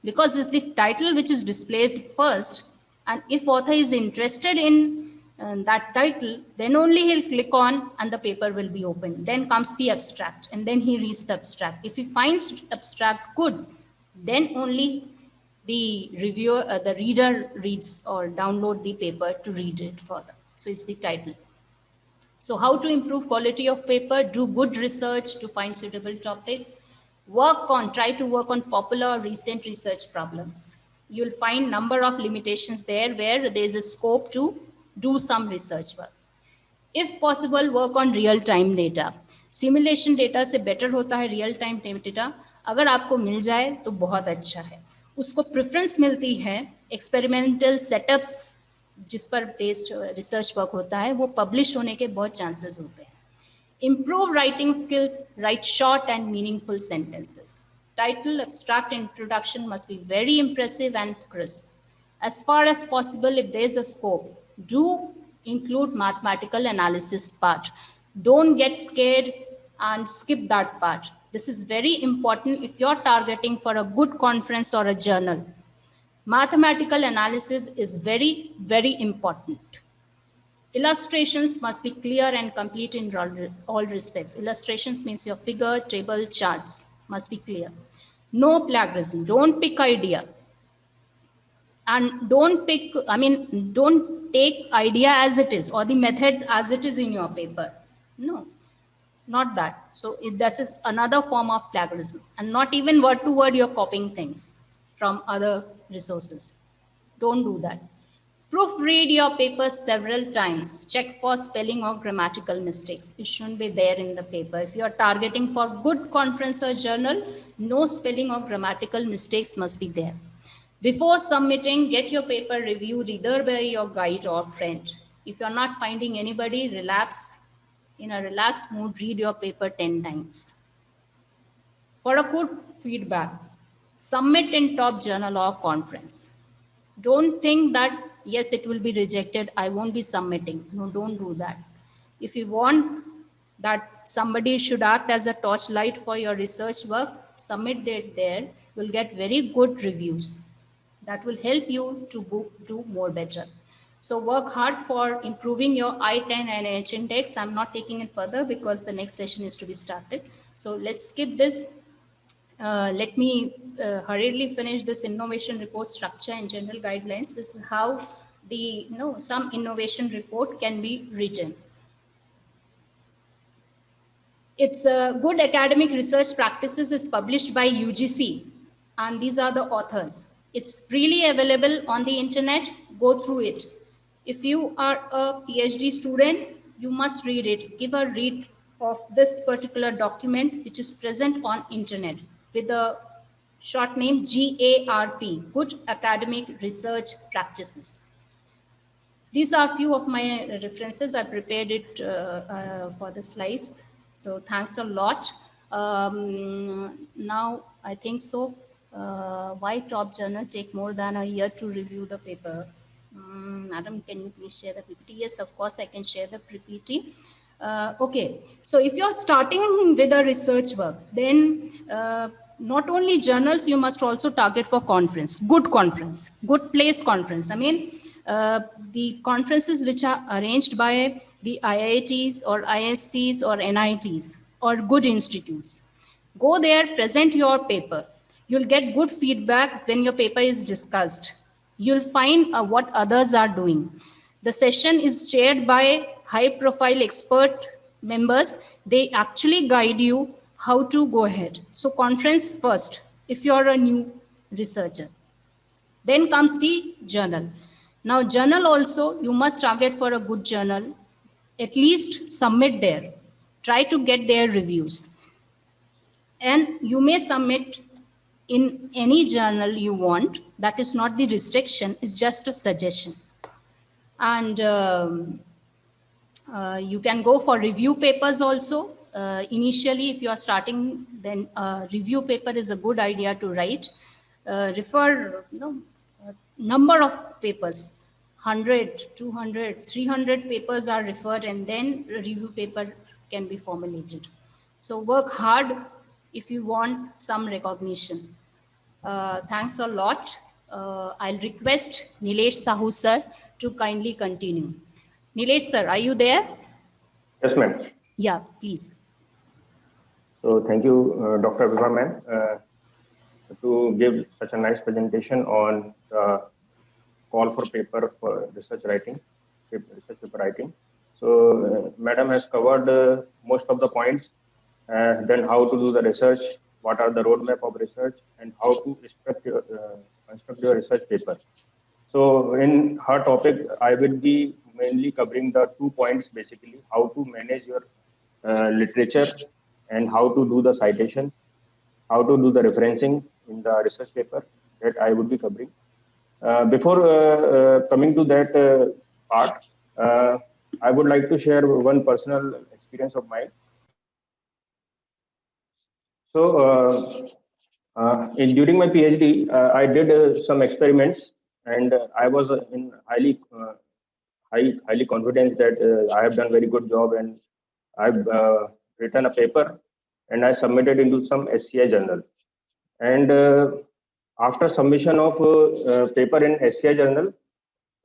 Because it's the title which is displayed first, and if author is interested in that title, then only he'll click on and the paper will be open. Then comes the abstract, and then he reads the abstract. If he finds abstract good, then only the reviewer, the reader reads or download the paper to read it further. So it's the title. So how to improve quality of paper? Do good research to find suitable topic. Try to work on popular or recent research problems. You'll find number of limitations there where there is a scope to do some research work. If possible, work on real time data. Simulation data से better होता है real time data. अगर आपको मिल जाए तो बहुत अच्छा है. उसको प्रेफरेंस मिलती है एक्सपेरिमेंटल सेटअप्स जिस पर बेस्ड रिसर्च वर्क होता है, वो पब्लिश होने के बहुत चांसेस होते हैं. Improve writing skills, write short and meaningful sentences. Title, abstract introduction must be very impressive and crisp. As far as possible, if there is a scope, do include mathematical analysis part. Don't get scared and skip that part. This is very important if you're targeting for a good conference or a journal. Mathematical analysis is very, very important. Illustrations must be clear and complete in all respects. Illustrations means your figure, table, charts must be clear. No plagiarism. Don't pick idea. And don't take idea as it is or the methods as it is in your paper. No, not that. So this is another form of plagiarism. And not even word to word you're copying things from other resources. Don't do that. Proofread your paper several times. Check for spelling or grammatical mistakes. It shouldn't be there in the paper. If you are targeting for good conference or journal, no spelling or grammatical mistakes must be there. Before submitting, get your paper reviewed either by your guide or friend. If you're not finding anybody, relax. In a relaxed mood, read your paper 10 times. For a good feedback, submit in top journal or conference. Don't think that, yes, it will be rejected, I won't be submitting. No, don't do that. If you want that somebody should act as a torchlight for your research work, submit it there. You'll get very good reviews. That will help you to do more better. So work hard for improving your I-10 and H index. I'm not taking it further because the next session is to be started. So let's skip this. Let me hurriedly finish this innovation report structure and general guidelines. This is how the some innovation report can be written. It's a good academic research practices is published by UGC, and these are the authors. It's freely available on the internet. Go through it. If you are a PhD student, you must read it. Give a read of this particular document, which is present on internet with the short name GARP, Good Academic Research Practices. These are few of my references. I prepared it for the slides. So thanks a lot. Now I think so. Why top journal take more than a year to review the paper? Madam, can you please share the PPT? Yes, of course, I can share the PPT. Okay, so if you're starting with a research work, then not only journals, you must also target for conference, good place conference. I mean, the conferences which are arranged by the IITs or ISCs or NITs or good institutes. Go there, present your paper. You'll get good feedback when your paper is discussed. You'll find what others are doing. The session is chaired by high-profile expert members. They actually guide you how to go ahead. So conference first, if you're a new researcher. Then comes the journal. Now journal also, you must target for a good journal. At least submit there. Try to get their reviews. And you may submit in any journal you want. That is not the restriction, it's just a suggestion. And you can go for review papers also. Initially, if you are starting, then review paper is a good idea to write. Refer, number of papers, 100, 200, 300 papers are referred, and then a review paper can be formulated. So work hard if you want some recognition. Thanks a lot. I'll request Nilesh Sahu sir to kindly continue. Nilesh sir, are you there? Yes, ma'am. Yeah, please. So thank you, Dr. Vibha ma'am, to give such a nice presentation on the call for paper for research writing, research paper writing. So madam has covered most of the points, then how to do the research, what are the roadmap of research, and how to structure construct your research paper. So in her topic, I will be mainly covering the 2 points, basically how to manage your literature and how to do the citation, how to do the referencing in the research paper, that I would be covering. Before coming to that part, I would like to share one personal experience of mine. So, during my PhD, I did some experiments, and I was in highly confident that I have done very good job, and I've written a paper, and I submitted into some SCI journal. And after submission of paper in SCI journal,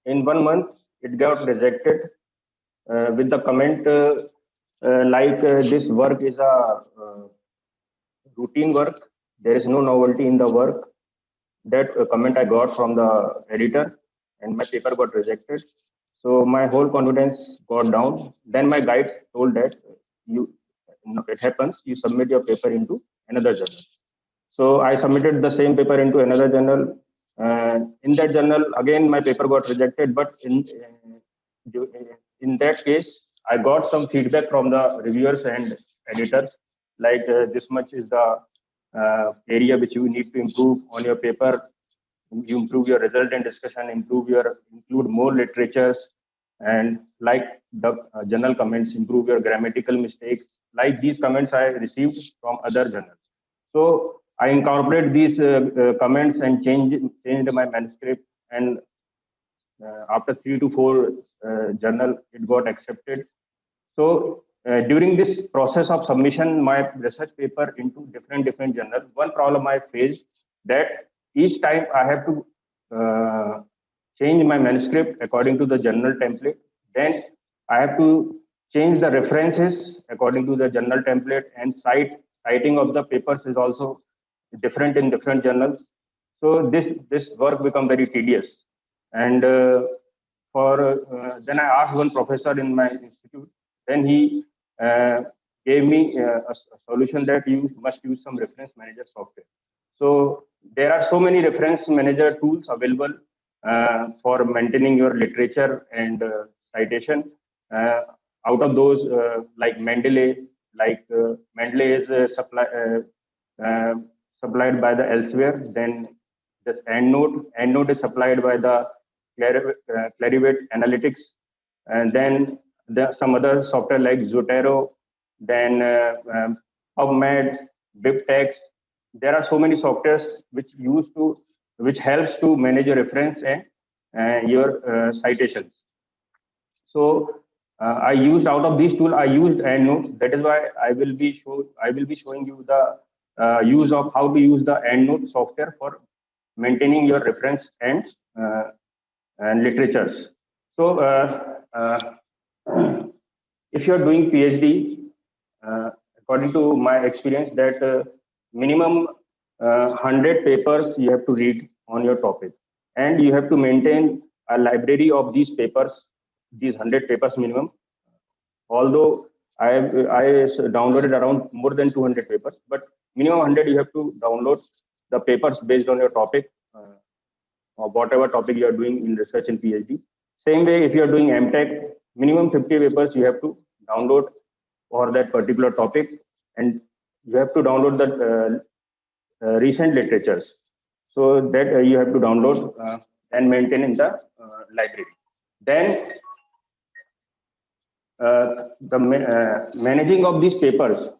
in 1 month it got rejected with the comment like this work is a routine work. There is no novelty in the work. That comment I got from the editor, and my paper got rejected. So my whole confidence got down. Then my guide told that it happens. You submit your paper into another journal. So I submitted the same paper into another journal. In that journal, again my paper got rejected. But in that case, I got some feedback from the reviewers and editors, like this much is the area which you need to improve on your paper. You improve your result and discussion, include more literatures, and like the journal comments, improve your grammatical mistakes. Like these comments I received from other journals. So I incorporate these comments and changed my manuscript, and after 3 to 4 journal, it got accepted. So during this process of submission, my research paper into different journals, one problem I faced, that each time I have to change my manuscript according to the journal template. Then I have to change the references according to the journal template, and citing of the papers is also different in different journals. So this work become very tedious. And then I asked one professor in my institute. Then he gave me a solution that you must use some reference manager software. So there are so many reference manager tools available for maintaining your literature and citation. Out of those, like Mendeley, Mendeley is supplied by the Elsewhere. Then this EndNote is supplied by the Clarivate Analytics, and then there are some other software like Zotero, then PubMed, BibTeX. There are so many softwares which helps to manage your reference and your citations. So I used, out of these tools, I used EndNote. That is why I will be showing you the use of how to use the EndNote software for maintaining your reference and literatures. So if you are doing PhD, according to my experience, that minimum 100 papers you have to read on your topic, and you have to maintain a library of these papers, these 100 papers minimum. Although I downloaded around more than 200 papers, but minimum 100 you have to download the papers based on your topic, or whatever topic you are doing in research and PhD. Same way, if you are doing MTech, minimum 50 papers you have to download for that particular topic, and you have to download the recent literatures. So that you have to download and maintain in the library. Then managing of these papers,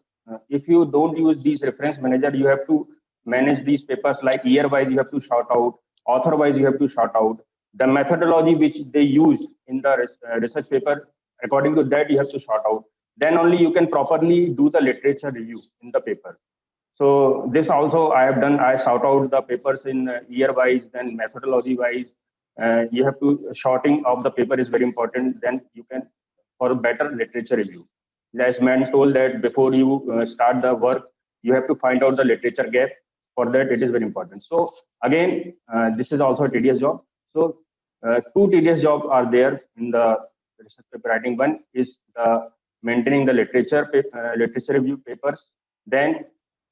if you don't use these reference manager, you have to manage these papers like year wise. You have to sort out, author wise you have to sort out the methodology which they used in the research paper. According to that, you have to sort out. Then only you can properly do the literature review in the paper. So this also I have done. I sort out the papers in year wise, then methodology wise. You have to, sorting of the paper is very important. Then you can, for a better literature review. As man told that before you start the work, you have to find out the literature gap. For that, it is very important. So again, this is also a tedious job. So 2 tedious jobs are there in the research paper writing. One is maintaining the literature review papers, then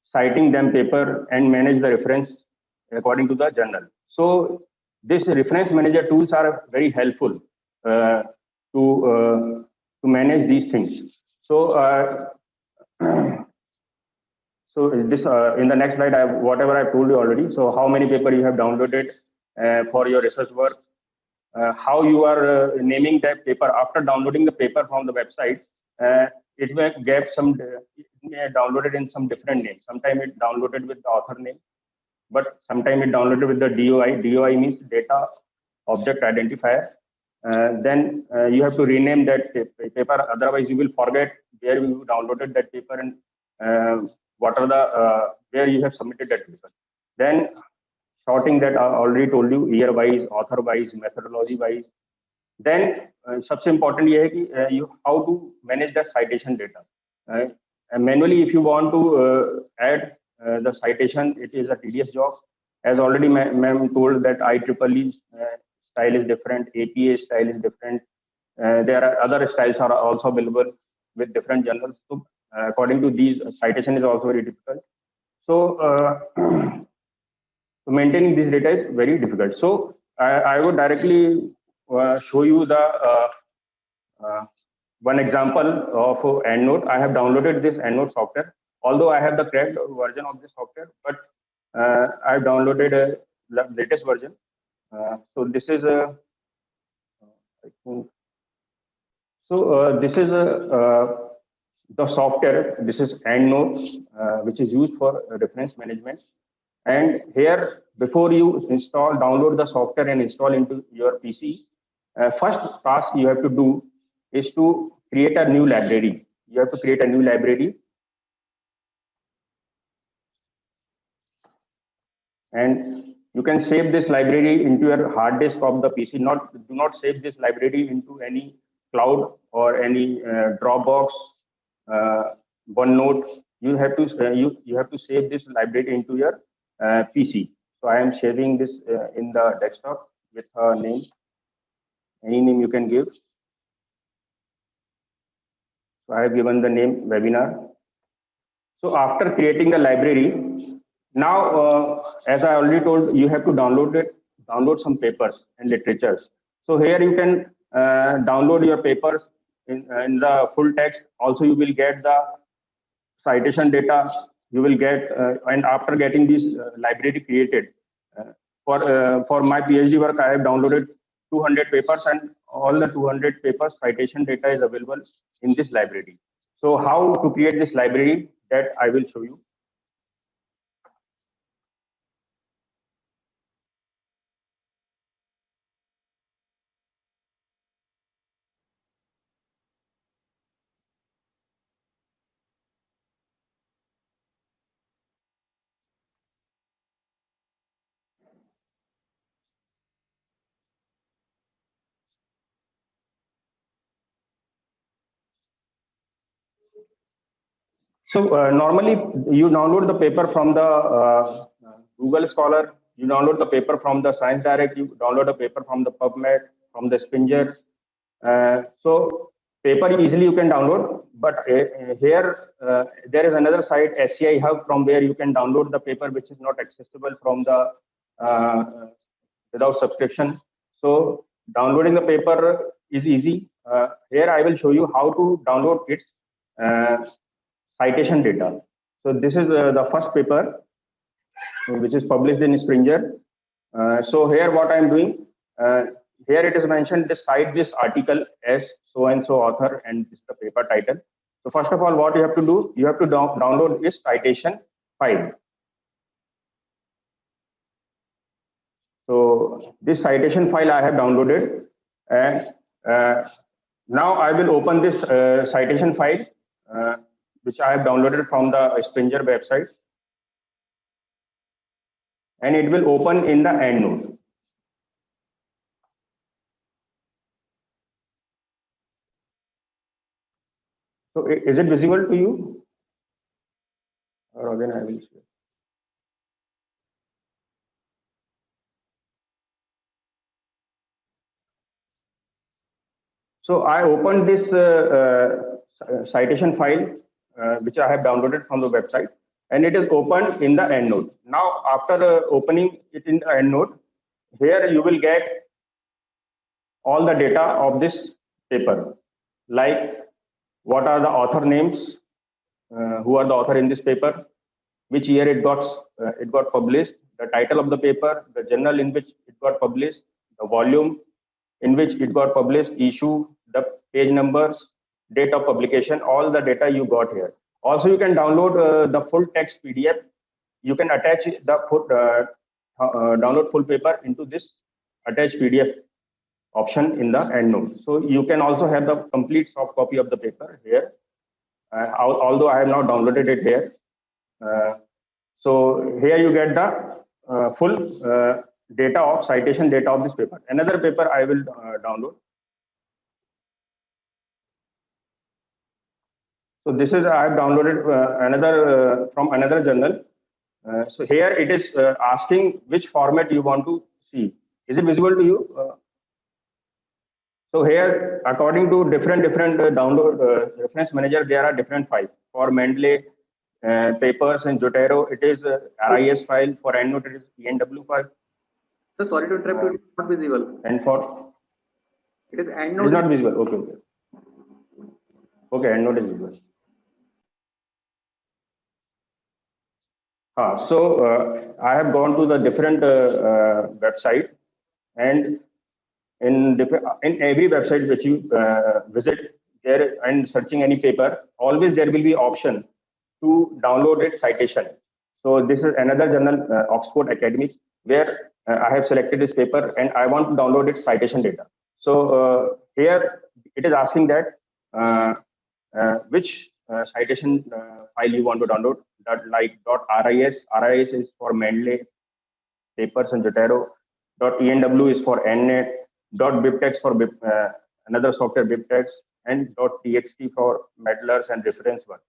citing them paper and manage the reference according to the journal. So this reference manager tools are very helpful to manage these things. So so this in the next slide, whatever I've told you already. So how many paper you have downloaded for your research work, how you are naming that paper after downloading the paper from the website. It may get it may downloaded in some different names. Sometimes it downloaded with the author name, but sometimes it downloaded with the DOI. DOI means data object identifier. Then you have to rename that paper. Otherwise, you will forget where you downloaded that paper and what are the where you have submitted that paper. Then sorting that I already told you, year wise, author wise, methodology wise. Then सबसे important ये है कि you how to manage the citation data. And manually, if you want to add the citation, it is a tedious job. As already ma'am told that IEEE style is different, APA style is different. There are other styles are also available with different journals. So according to these, citation is also very difficult. So so maintaining this data is very difficult. So I would directly show you the one example of EndNote. I have downloaded this EndNote software, although I have the cracked version of this software, but I have downloaded the latest version. So this is a the software. This is EndNote, which is used for reference management. And here, before you download the software and install into your PC, first task you have to do is to create a new library. You have to create a new library. And you can save this library into your hard disk of the PC. Do not save this library into any cloud or any Dropbox, OneNote. You have to save this library into your PC. So I am saving this in the desktop with a name. Any name you can give. So I have given the name webinar. So after creating the library, now as I already told, you have to download some papers and literatures. So here you can download your papers in the full text. Also, you will get the citation data. You will get and after getting this library created for my PhD work, I have downloaded 200 papers, and all the 200 papers citation data is available in this library. So how to create this library, that I will show you. So normally you download the paper from the Google Scholar, you download the paper from the Science Direct, you download a paper from the PubMed, from the Springer. So paper easily you can download, but here there is another site, SCI Hub, from where you can download the paper which is not accessible from the without subscription. So downloading the paper is easy. Here I will show you how to download its citation data. So this is the first paper which is published in Springer. So here what I'm doing, here it is mentioned this cite this article as so and so author, and this is the paper title. So first of all, what you have to do, you have to download this citation file. So this citation file I have downloaded, and now I will open this citation file which I have downloaded from the Springer website, and it will open in the EndNote. So is it visible to you? Or again I will share. So I opened this citation file which I have downloaded from the website, and it is opened in the EndNote. Now after opening it in the EndNote, here you will get all the data of this paper, like what are the author names, who are the author in this paper, which year it got published, the title of the paper, the journal in which it got published, the volume in which it got published, issue, the page numbers, date of publication, all the data you got here. Also, you can download the full text PDF. You can attach download full paper into this attached PDF option in the EndNote. So you can also have the complete soft copy of the paper here. Although I have not downloaded it here. So here you get the full data of citation data of this paper. Another paper I will download. So this is I have downloaded another from another journal. So here it is asking which format you want to see. Is it visible to you? So here, according to different download reference manager, there are different files. For Mendeley papers and Zotero, it is RIS file. For EndNote, it is ENW file. So sorry to interrupt you, it is not visible. And for It is it is EndNote. not visible. Okay. Okay, EndNote is visible. So I have gone to the different website, and in every website which you visit there and searching any paper, always there will be option to download its citation. So this is another journal, Oxford Academic, where I have selected this paper and I want to download its citation data. So here it is asking that which citation file you want to download. That like .ris. RIS is for Mendeley papers and Zotero. .enw is for EndNet. .bibtex for another software bibtex, and .txt for medlars and reference work.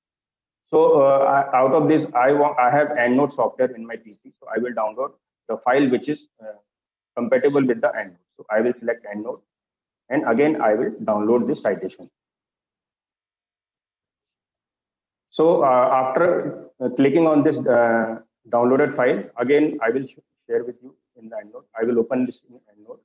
So out of this, I have EndNote software in my PC, so I will download the file which is compatible with the EndNote. So I will select EndNote, and again I will download this citation. So after clicking on this downloaded file, again I will share with you in the EndNote. I will open this in EndNote.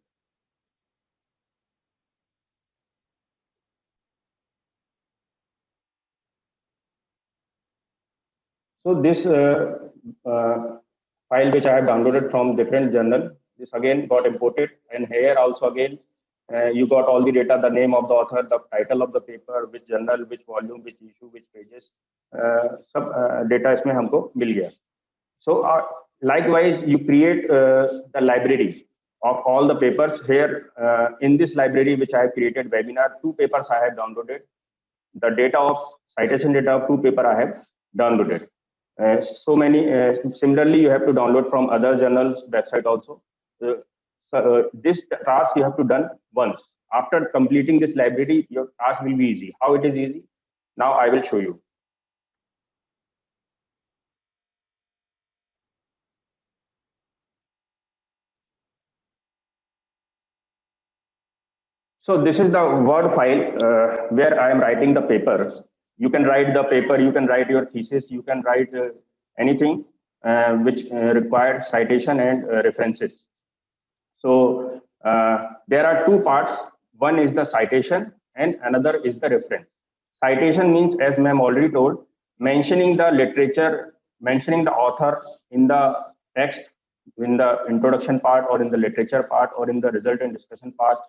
So this file which I have downloaded from different journal, this again got imported, and here also again you got all the data, the name of the author, the title of the paper, which journal, which volume, which issue, which pages, सब data इसमें हमको मिल गया. So likewise, you create the library of all the papers here. In this library which I have created webinar, 2 papers I have downloaded. The data of citation data of 2 paper I have downloaded. So many similarly you have to download from other journals website also. This task you have to done once. After completing this library, your task will be easy. How it is easy? Now I will show you. So this is the Word file where I am writing the paper. You can write the paper, you can write your thesis, you can write anything which requires citation and references. So there are 2 parts. One is the citation and another is the reference. Citation means, as ma'am already told, mentioning the literature, mentioning the author in the text, in the introduction part or in the literature part or in the result and discussion part,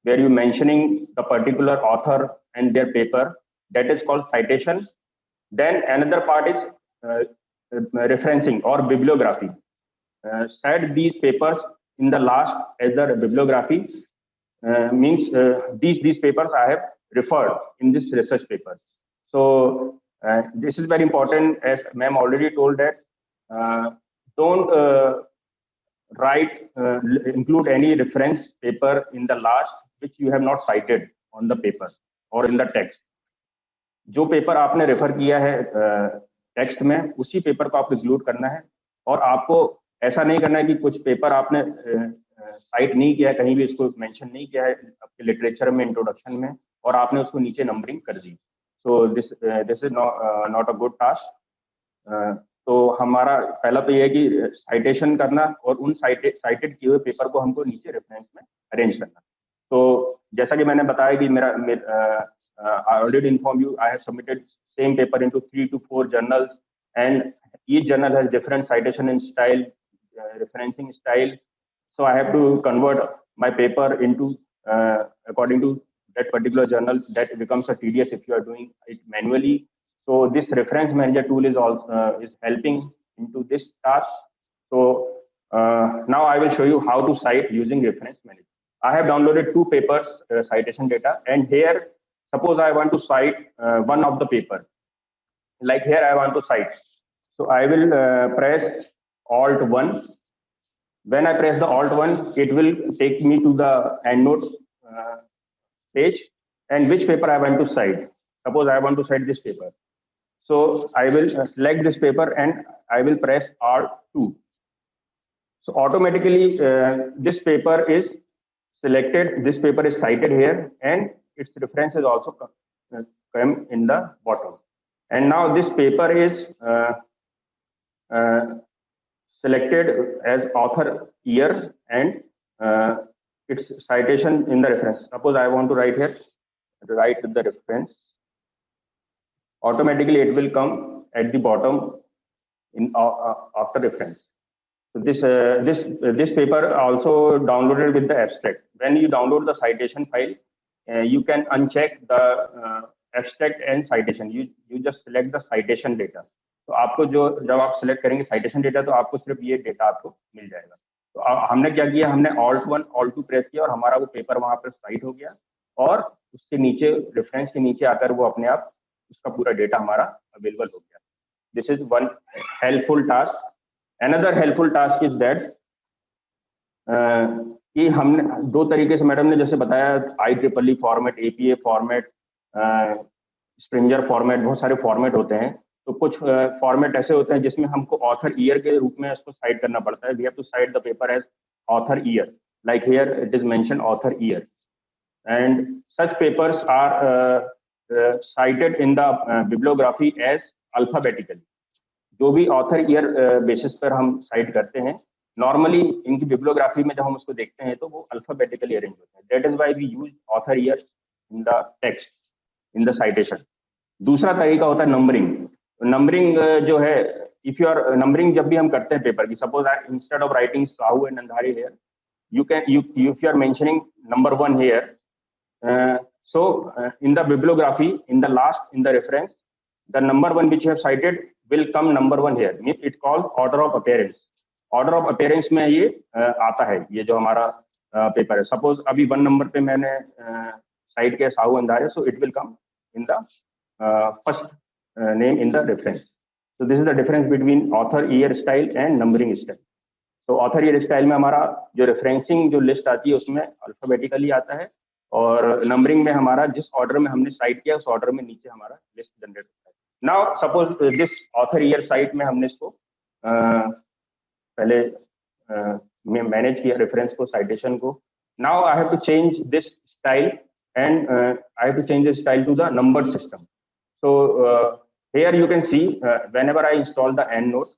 where you mentioning the particular author and their paper. That is called citation. Then another part is referencing or bibliography. Cite these papers in the last as the bibliography means these papers I have referred in this research paper. So this is very important, as ma'am already told that don't write include any reference paper in the last which you have not cited on the paper or in the text. जो paper आपने refer किया है text में, उसी paper को आपको include करना है, और आपको ऐसा नहीं करना है कि कुछ पेपर आपने साइट नहीं किया है, कहीं भी इसको मेंशन नहीं किया है आपके लिटरेचर में, इंट्रोडक्शन में, और आपने उसको नीचे नंबरिंग कर दी. So this is not a good task. तो हमारा पहला तो ये है कि साइटेशन करना और उन साइटेड किए हुए पेपर को हमको नीचे रेफरेंस में अरेंज करना। तो जैसा कि मैंने बताया कि I already informed you, I have submitted same paper into 3 to 4 journals, and each journal has different citation and style, referencing style. So I have to convert my paper into according to that particular journal. That becomes a tedious if you are doing it manually. So this reference manager tool is also is helping into this task. So now I will show you how to cite using reference manager. I have downloaded 2 papers citation data, and here suppose I want to cite one of the paper. Like here I want to cite. So I will press Alt 1. When I press the Alt 1, it will take me to the EndNote page, and which paper I want to cite. Suppose I want to cite this paper. So I will select this paper and I will press Alt 2. So automatically this paper is selected, this paper is cited here, and its reference is also come in the bottom. And now this paper is selected as author year and its citation in the reference. Suppose I want to write here, write the reference. Automatically it will come at the bottom in after reference. So this paper also downloaded with the abstract. When you download the citation file, you can uncheck the abstract and citation. You just select the citation data. तो आपको जब आप select करेंगे citation data, तो आपको सिर्फ ये data आपको मिल जाएगा. तो हमने क्या किया, हमने Alt 1 Alt 2 प्रेस किया और हमारा वो पेपर वहां पर cite हो गया, और उसके नीचे रेफरेंस के नीचे आकर वो अपने आप उसका पूरा डेटा हमारा अवेलेबल हो गया. This is one helpful task. Another helpful task is that कि हमने 2 तरीके से मैडम ने जैसे बताया, IEEE format, APA format, Springer format, बहुत सारे फॉर्मेट होते हैं. तो कुछ फॉर्मेट ऐसे होते हैं जिसमें हमको ऑथर ईयर के रूप में इसको साइट करना पड़ता है. We have to cite the paper as author year, like here it is mention author year, and such papers are cited in the bibliography as alphabetically. जो भी ऑथर ईयर बेसिस पर हम साइट करते हैं, normally इनकी bibliography में जब हम उसको देखते हैं तो वो अल्फाबेटिकली अरेंज होते हैं. That is why we use author year in the text in the citation. दूसरा तरीका होता है नंबरिंग. नंबरिंग जो है, इफ यू आर नंबरिंग जब भी हम करते हैं पेपर की, suppose instead of writing Sahu and Andhari here, you can if you are mentioning number 1 here, so in the bibliography, in the last, in the reference, the number 1 which you have cited will come number 1 here. It calls order of appearance. Order of appearance में ये आता है, ये जो हमारा paper है. Suppose अभी 1 number पे मैंने साइट किया साहू अंधारे, so it will come in the first name in the reference. So this is the difference between author year style and numbering style. तो ऑथर ईयर स्टाइल में हमारा जो रेफरेंसिंग जो लिस्ट आती है उसमें अल्फाबेटिकली आता है, और नंबरिंग में हमारा जिस ऑर्डर में हमने साइट किया उस ऑर्डर में नीचे हमारा लिस्ट जनरेट होता है. Now suppose this author year site में हमने इसको पहले मैनेज किया रेफरेंस को, साइटेशन को. Now I have to change this style and I have to change this style to the number system. So here you can see whenever I install the EndNote,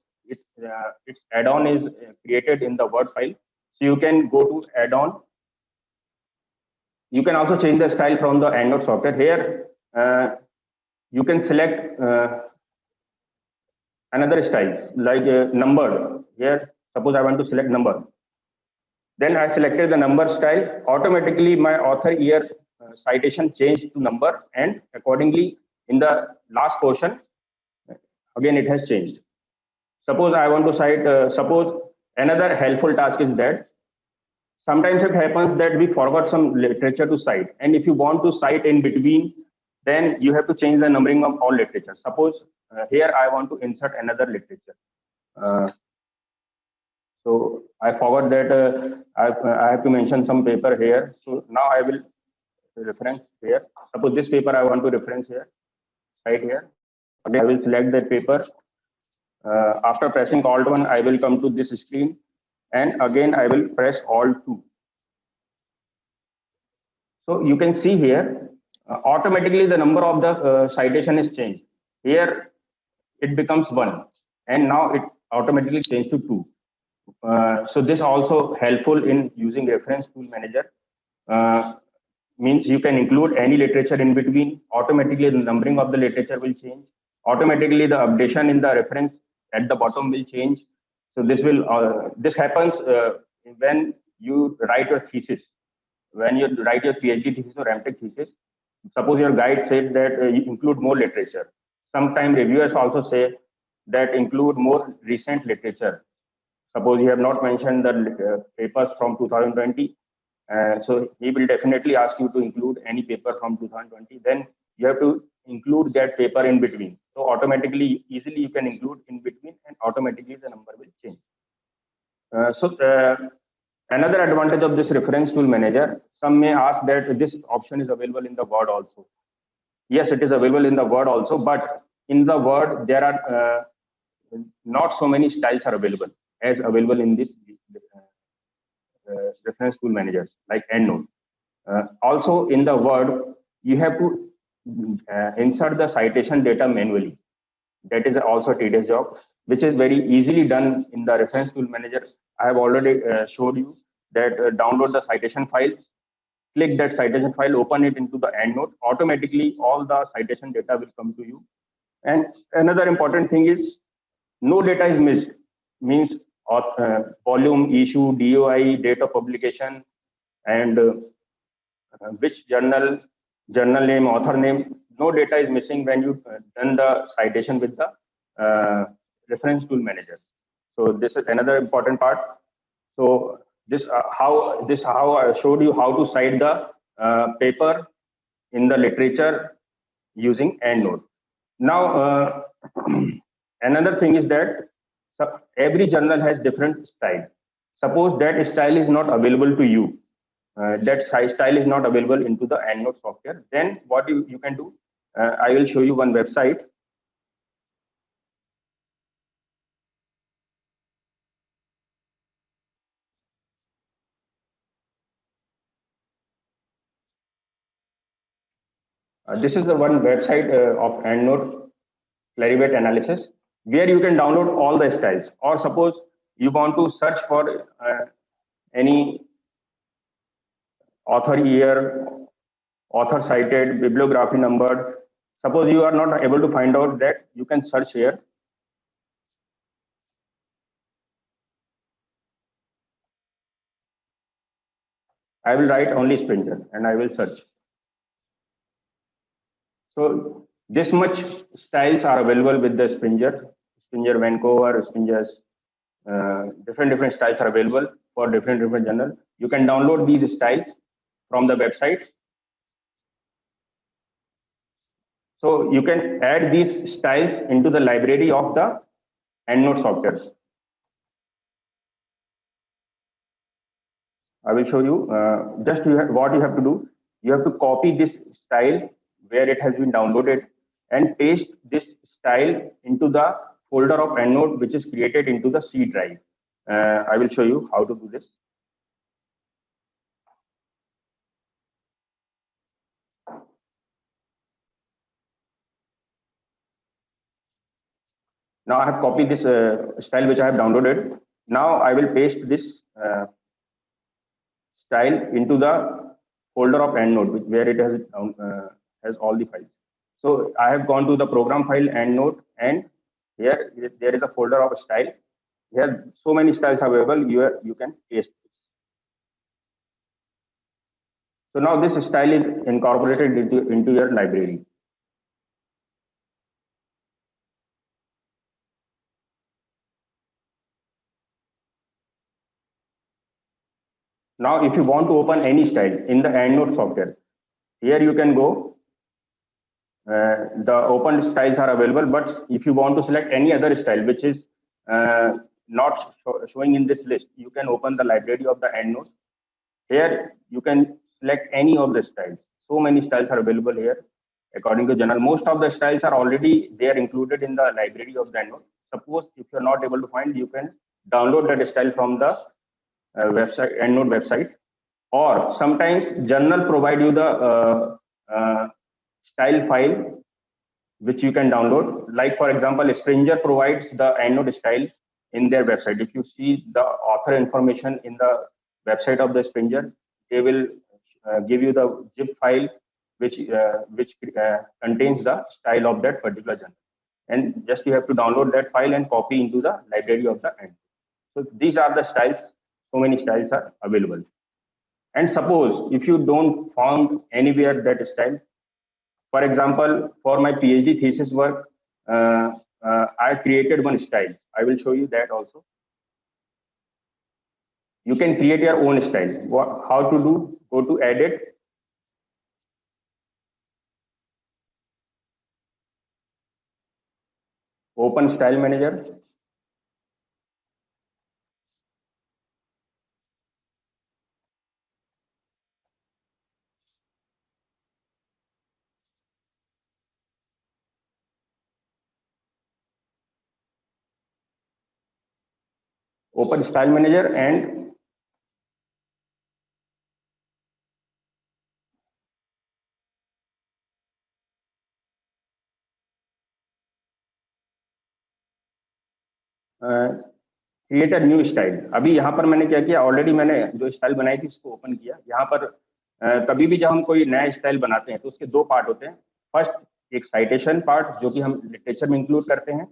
its add-on is created in the Word file. So you can go to add-on. You can also change the style from the EndNote software. Here you can select another style like number. Here suppose I want to select number. Then I selected the number style. Automatically my author year citation changed to number, and accordingly in the last portion again it has changed. Suppose I want to cite, suppose another helpful task is that sometimes it happens that we forgot some literature to cite, and if you want to cite in between, then you have to change the numbering of all literature. Suppose here I want to insert another literature. So I forgot that I have to mention some paper here. So now I will reference here. Suppose this paper I want to reference here, right here. Again, I will select that paper. After pressing Alt 1, I will come to this screen, and again I will press Alt 2. So you can see here, automatically the number of the citation is changed. Here it becomes 1, and now it automatically changed to 2. So this also helpful in using reference tool manager. Means you can include any literature in between. Automatically the numbering of the literature will change. Automatically the updation in the reference at the bottom will change. So this happens when you write your thesis. When you write your PhD thesis or MTech thesis, suppose your guide said that you include more literature. Sometimes reviewers also say that include more recent literature. Suppose you have not mentioned the papers from 2020, so he will definitely ask you to include any paper from 2020. Then you have to include that paper in between. So automatically, easily you can include in between, and automatically the number will change. Another advantage of this reference tool manager, some may ask that this option is available in the Word also. Yes, it is available in the Word also, but in the Word there are not so many styles are available as available in this reference tool managers like EndNote. Also in the Word, you have to insert the citation data manually. That is also a tedious job, which is very easily done in the reference tool manager. I have already showed you that download the citation file, click that citation file, open it into the EndNote. Automatically, all the citation data will come to you. And another important thing is no data is missed. Means volume, issue, DOI, date of publication, and which journal name, author name. No data is missing when you done the citation with the reference tool manager. So this is another important part. So this how I showed you how to cite the paper in the literature using EndNote. Now another thing is that every journal has different style. Suppose that style is not available to you. That style is not available into the EndNote software. Then what you can do? I will show you one website. This is the one website of EndNote Clarivate Analysis, where you can download all the styles. Or suppose you want to search for any author year, author cited, bibliography numbered. Suppose you are not able to find out that, you can search here. I will write only Springer and I will search. So this much styles are available with the Springer Vancouver, Springer's different styles are available for different journals. You can download these styles from the website. So you can add these styles into the library of the EndNote software. I will show you. What you have to do. You have to copy this style where it has been downloaded and paste this style into the folder of EndNote, which is created into the C drive. I will show you how to do this. Now I have copied this style which I have downloaded. Now I will paste this style into the folder of EndNote, where it has all the files. So I have gone to the program file EndNote, and here there is a folder of style. Here so many styles available. You can paste this. So now this style is incorporated into your library. Now, if you want to open any style in the EndNote software, here you can go. The open styles are available, but if you want to select any other style which is not showing in this list, you can open the library of the EndNote. Here you can select any of the styles. So many styles are available here according to journal. Most of the styles are already there included in the library of the EndNote. Suppose if you're not able to find, you can download that style from the website, EndNote website, or sometimes journal provide you the style file which you can download. Like for example, Springer provides the EndNote styles in their website. If you see the author information in the website of the Springer, they will give you the zip file which contains the style of that particular journal. And just you have to download that file and copy into the library of the EndNote. So these are the styles. So many styles are available. And suppose if you don't found anywhere that style, for example, for my PhD thesis work, I created one style. I will show you that also. You can create your own style. How to do? Go to Edit. Open Style Manager. Open Style Manager and create a new style. अभी यहाँ पर मैंने क्या किया, already मैंने जो style बनाई थी इसको ओपन किया. यहाँ पर कभी भी जब हम कोई नया स्टाइल बनाते हैं तो उसके दो पार्ट होते हैं. फर्स्ट एक साइटेशन पार्ट जो कि हम लिटरेचर में इंक्लूड करते हैं,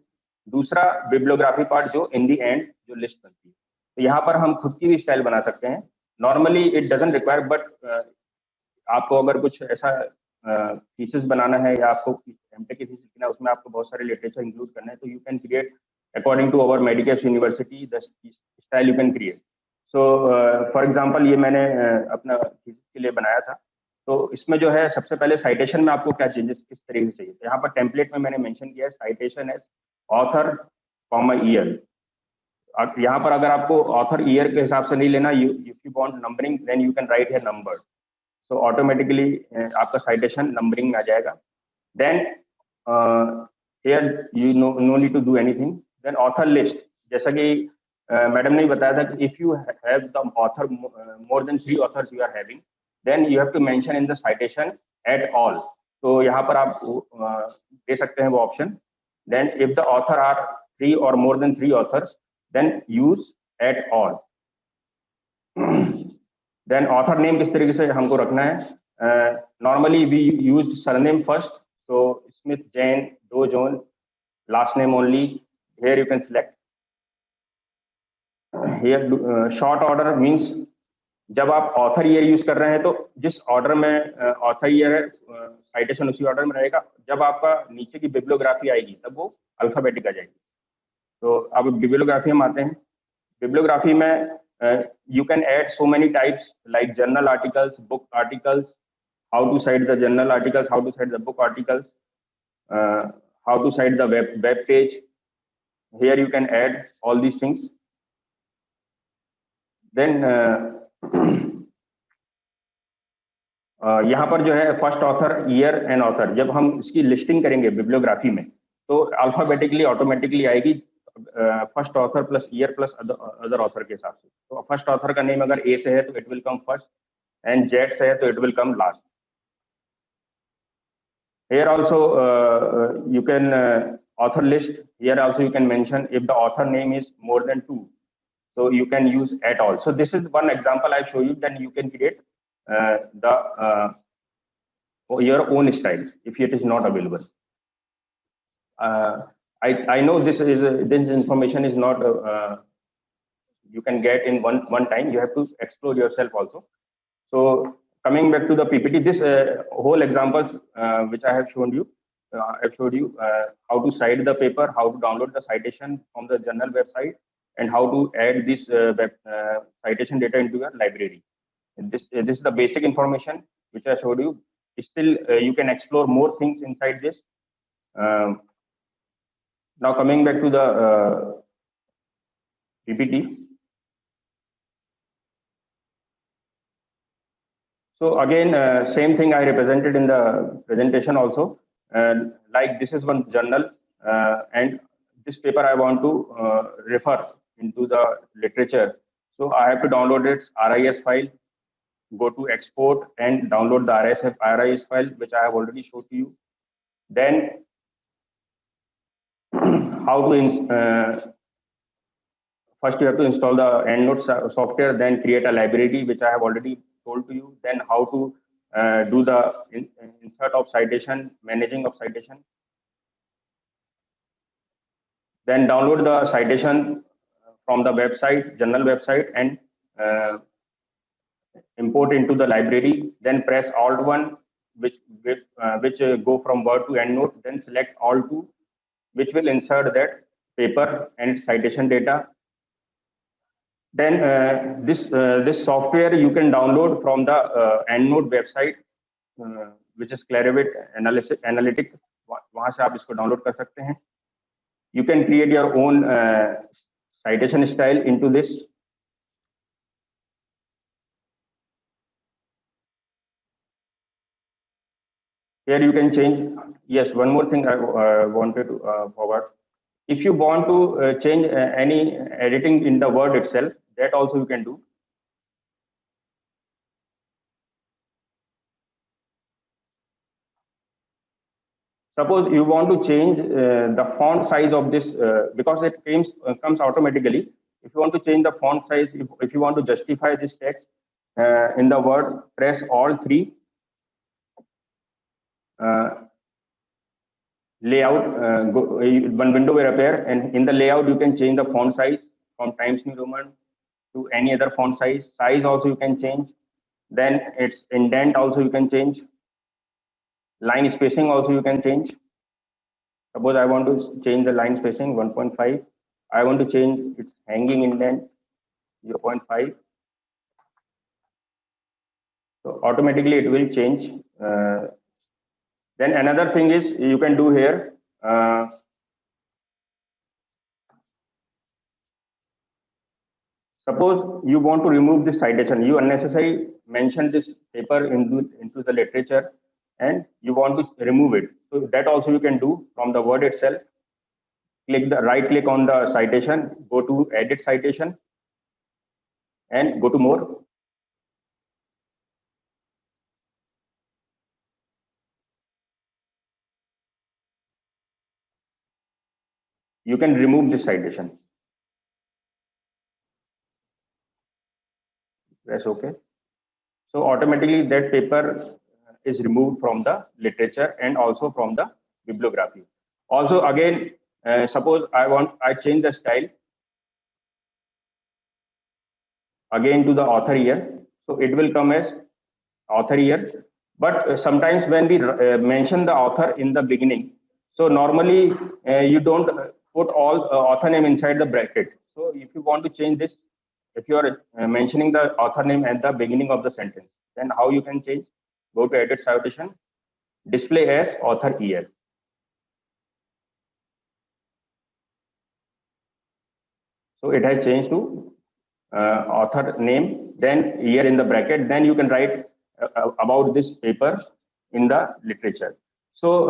दूसरा बिब्लियोग्राफी पार्ट जो इन दी एंड जो लिस्ट बनती है. तो यहाँ पर हम खुद की भी स्टाइल बना सकते हैं. Normally it doesn't require, but आपको अगर कुछ ऐसा थीसिस बनाना है या आपको एमटेक की थीसिस लिखना है, उसमें आपको बहुत सारे लिटरेचर इंक्लूड करना है, तो you can create according to our Medicare University the style you can create. So for example ये मैंने अपना थीसिस के लिए बनाया था. तो इसमें जो है सबसे पहले साइटेशन में आपको क्या चेंजेस किस तरीके से चाहिए. तो यहाँ पर टेम्पलेट में मैंने मेंशन किया है citation as author comma year. यहाँ पर अगर आपको ऑथर ईयर के हिसाब से नहीं लेना, if you want numbering then you can write here number. So automatically आपका साइटेशन नंबरिंग में आ जाएगा. Then here you no need to do anything. Then author list, जैसा कि मैडम ने बताया था कि if you have the author more than 3 authors you are having, then you have to mention in the citation et al. तो यहाँ पर आप दे सकते हैं वो option. Then if the author are 3 और more than 3 authors, then use et al. Then author name किस तरीके से हमको रखना है. Normally we use surname first, so Smith, Jane, Doe Jones, last name only. Here you can select. Here short order means जब आप author year use कर रहे हैं तो जिस ऑर्डर में ऑथर ईयर है साइटेशन उसी ऑर्डर में रहेगा. जब आपका नीचे की बिब्लियोग्राफी आएगी तब वो अल्फाबेटिक आ जाएगी. तो अब बिब्लियोग्राफी हम आते हैं. बिब्लियोग्राफी में you can add so many types like journal articles, book articles, how to cite the journal articles, how to cite the book articles, how to cite the web page. Here you can add all these things. Then यहाँ पर जो है first author, year and author, जब हम इसकी listing करेंगे bibliography में तो अल्फाबेटिकली ऑटोमेटिकली आएगी first author plus year plus other author के हिसाब से. तो फर्स्ट ऑथर का नेम अगर ए से है तो it will come first and Z से है तो it will come last. Here also you can author list. Here also you can mention if the author name is more than 2, so you can use at all. So this is one example I show you. Then you can create your own style if it is not available. I know this information is not you can get in one time. You have to explore yourself also. So coming back to the PPT, this whole examples which I have shown you, I've showed you how to cite the paper, how to download the citation from the journal website, and how to add this citation data into your library. This is the basic information which I showed you. Still, you can explore more things inside this. Now coming back to the PPT. So again, same thing I represented in the presentation also. Like this is one journal, and this paper I want to refer into the literature. So I have to download its RIS file, go to export and download the RIS file, which I have already showed to you. Then how to first you have to install the EndNote software, then create a library, which I have already told to you. Then how to do the insert of citation, managing of citation. Then download the citation from the website, journal website, and import into the library. Then press Alt1, which go from Word to EndNote. Then select Alt2, which will insert that paper and citation data. Then this software you can download from the EndNote website, which is Clarivate Analytic. वहाँ से आप इसको download कर सकते हैं. You can create your own citation style into this. Here you can change. Yes, one more thing I wanted to forward. If you want to change any editing in the Word itself, that also you can do. Suppose you want to change the font size of this, because it comes automatically. If you want to change the font size, if you want to justify this text in the Word, press Alt3. Layout, one window will appear, and in the layout you can change the font size from Times New Roman to any other font size. Size also you can change. Then its indent also you can change. Line spacing also you can change. Suppose I want to change the line spacing 1.5. I want to change its hanging indent 0.5. So automatically it will change. Then another thing is you can do here. Suppose you want to remove this citation. You unnecessarily mention this paper into the literature, and you want to remove it. So that also you can do from the Word itself. Right click on the citation, go to Edit Citation, and go to More. You can remove this citation. Press OK. So automatically that paper is removed from the literature and also from the bibliography. Also, again, suppose I change the style again to the author year. So it will come as author year. But sometimes when we mention the author in the beginning, so normally you don't put all author name inside the bracket. So if you want to change this, if you are mentioning the author name at the beginning of the sentence, then how you can change? Go to Edit Citation, display as author year. So it has changed to author name, then year in the bracket. Then you can write about this paper in the literature. So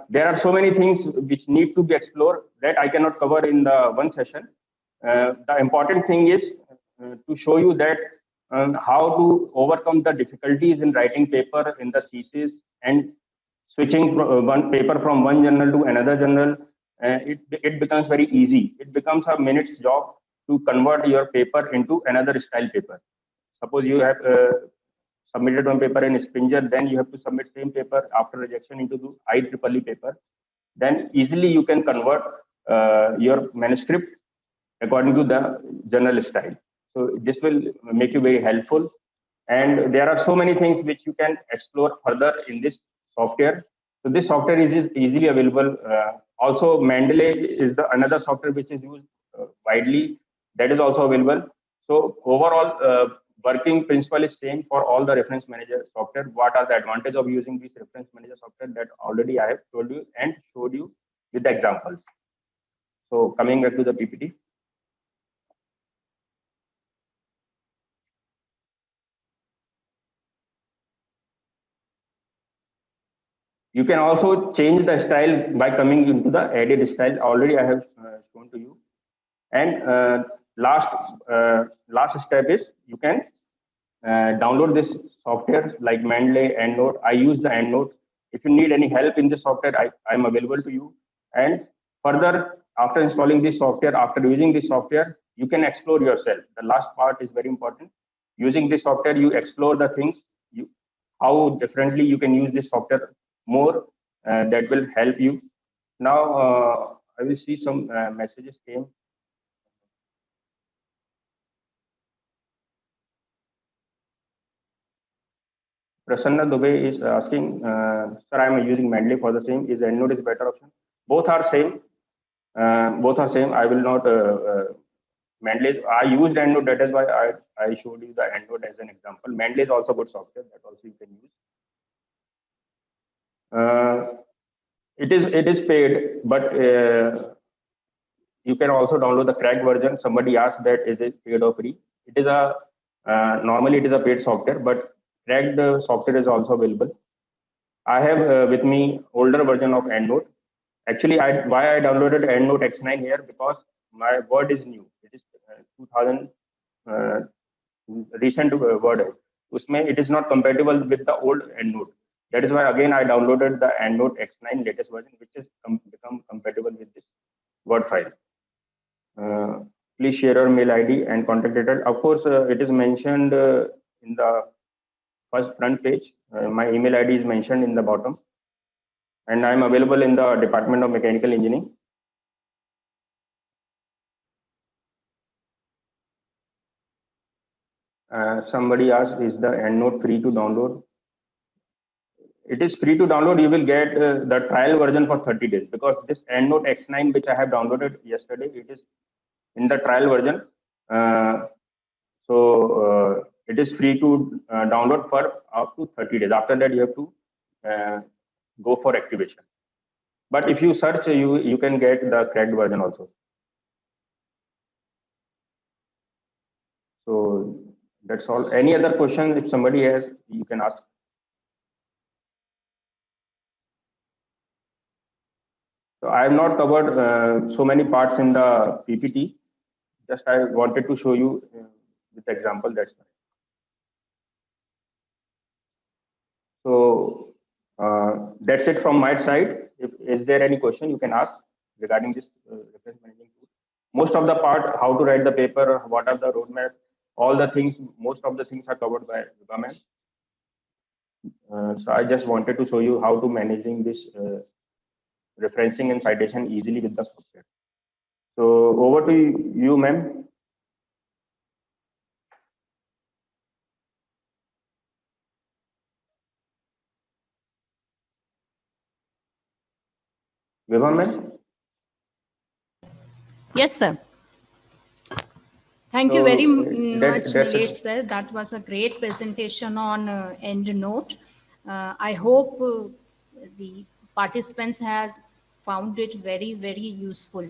there are so many things which need to be explored that I cannot cover in the one session. The important thing is to show you that how to overcome the difficulties in writing paper in the thesis and switching one paper from one journal to another journal. It becomes very easy. It becomes a minute's job to convert your paper into another style paper. Suppose you have submitted one paper in Springer, then you have to submit same paper after rejection into the IEEE paper. Then easily you can convert your manuscript according to the journal style. So this will make you very helpful. And there are so many things which you can explore further in this software. So this software is easily available. Also, Mendeley is another software which is used widely. That is also available. So overall, working principle is same for all the reference manager software. What are the advantages of using this reference manager software? That already I have told you and showed you with the examples. So coming back to the PPT. You can also change the style by coming into the edit style. Already I have shown to you. And last step is you can download this software like Mendeley, EndNote. I use the EndNote. If you need any help in this software, I'm available to you. And further, After installing this software, after using this software, you can explore yourself. The last part is very important. Using this software, you explore the things, how differently you can use this software more. That will help you. Now, I will see some messages came. Prasanna Dubey is asking, sir, I am using Mendeley for the same. Is EndNote is better option? Both are same. Both are same. I will not. Mendeley, I used EndNote. That is why I showed you the EndNote as an example. Mendeley is also good software that also you can use. It is paid, but you can also download the cracked version. Somebody asked that is it paid or free? It is a normally it is a paid software, but cracked software is also available. I have with me older version of EndNote. Actually, why I downloaded EndNote X9 here, because my word is new. It is 2000 recent word. Usme it is not compatible with the old EndNote. That is why again I downloaded the EndNote X9 latest version, which is become compatible with this word file. Please share your mail ID and contact details. Of course, it is mentioned in the first front page. My email ID is mentioned in the bottom, and I am available in the Department of Mechanical Engineering. Somebody asked, is the EndNote free to download? It is free to download. You will get the trial version for 30 days, because this EndNote X9, which I have downloaded yesterday, it is in the trial version. So it is free to download for up to 30 days. After that, you have to go for activation. But if you search, you can get the cracked version also. So that's all. Any other question, if somebody has, you can ask. So I have not covered so many parts in the PPT. Just I wanted to show you with example. That's why. So that's it from my side. If is there any question, you can ask regarding this reference management tool. Most of the part, how to write the paper, what are the roadmap, all the things, most of the things are covered by Vibha. So I just wanted to show you how to managing this referencing and citation easily with the software. So over to you, ma'am. Vibha, ma'am. Yes, sir. Thank you very much, Nilesh, sir. That was a great presentation on EndNote. I hope the participants has found it very, very useful.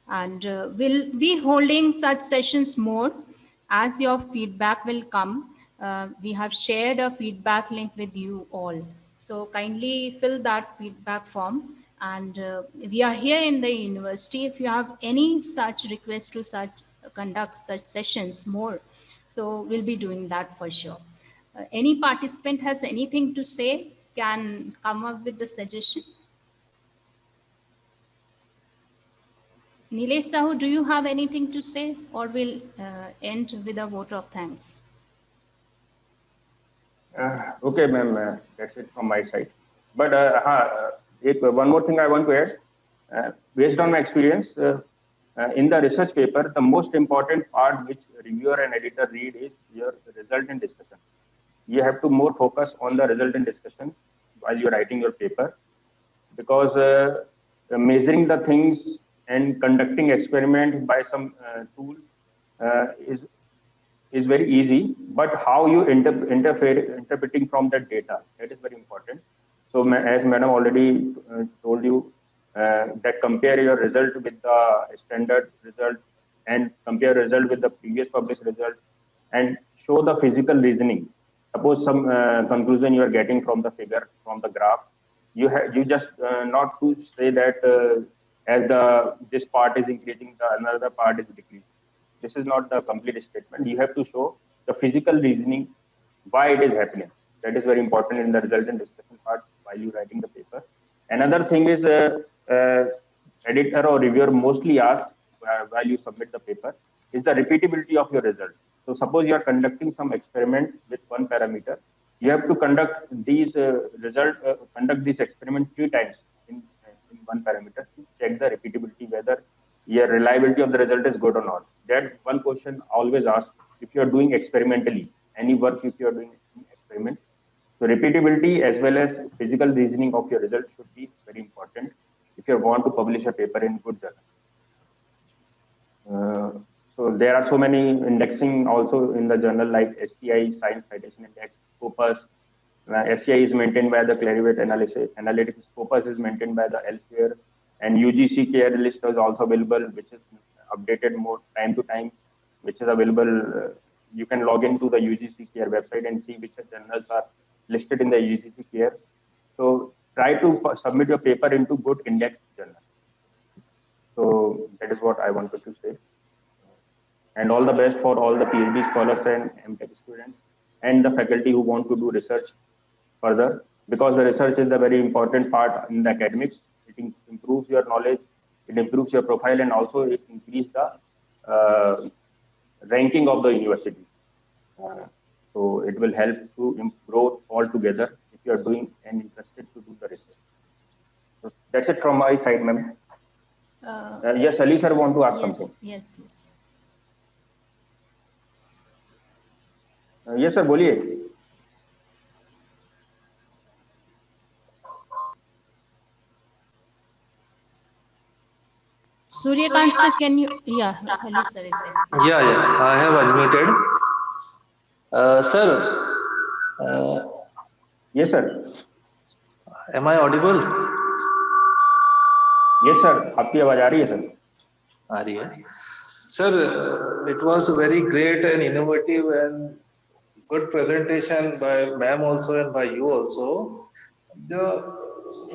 And we'll be holding such sessions more as your feedback will come. We have shared a feedback link with you all. So kindly fill that feedback form. And we are here in the university. If you have any such request to conduct such sessions more, so we'll be doing that for sure. Any participant has anything to say, can come up with the suggestion. Nilesh Sahu, do you have anything to say, or we'll end with a vote of thanks? Okay, ma'am, that's it from my side. But one more thing I want to add. Based on my experience, in the research paper, the most important part which reviewer and editor read is your result and discussion. You have to more focus on the result and discussion while you're writing your paper, because measuring the things and conducting experiment by some tool is very easy, but how you interpreting from that data, that is very important. So as madam already told you, that compare your result with the standard result and compare result with the previous published result and show the physical reasoning. Suppose some conclusion you are getting from the figure, from the graph, you just not to say that as this part is increasing, the another part is decreasing. This is not the complete statement. You have to show the physical reasoning why it is happening. That is very important in the result and discussion part while you writing the paper. Another thing is editor or reviewer mostly asks while you submit the paper is the repeatability of your result. So suppose you are conducting some experiment with one parameter, you have to conduct these conduct this experiment 3 times in one parameter to check the repeatability, whether your reliability of the result is good or not. That one question always asked if you are doing experimentally, any work if you are doing in experiment. So repeatability as well as physical reasoning of your result should be very important if you want to publish a paper in good journal. So there are so many indexing also in the journal like SCI, Science Citation Index, Scopus. SCI is maintained by the Clarivate Analytics. Scopus is maintained by the Elsevier, and UGC care list is also available, which is updated more time to time, which is available. You can log into the UGC care website and see which journals are listed in the UGC care. So try to submit your paper into good indexed journal. So that is what I wanted to say. And all the best for all the PhD scholars and MTech students and the faculty who want to do research further, because the research is a very important part in the academics. It improves your knowledge, it improves your profile, and also it increases the ranking of the university. So it will help to grow all together if you are doing and interested to do the research. So that's it from my side, ma'am. Yes, Ali sir want to ask something. Yes. Yes sir, बोलिए. Suryakant sir, can you? Yeah, Ali sir is there. Yeah, I have unmuted. Sir, Yes sir. am I audible? Yes sir, आपकी आवाज आ रही है sir. आ रही है. Sir, it was very great and innovative and good presentation by ma'am also and by you also. The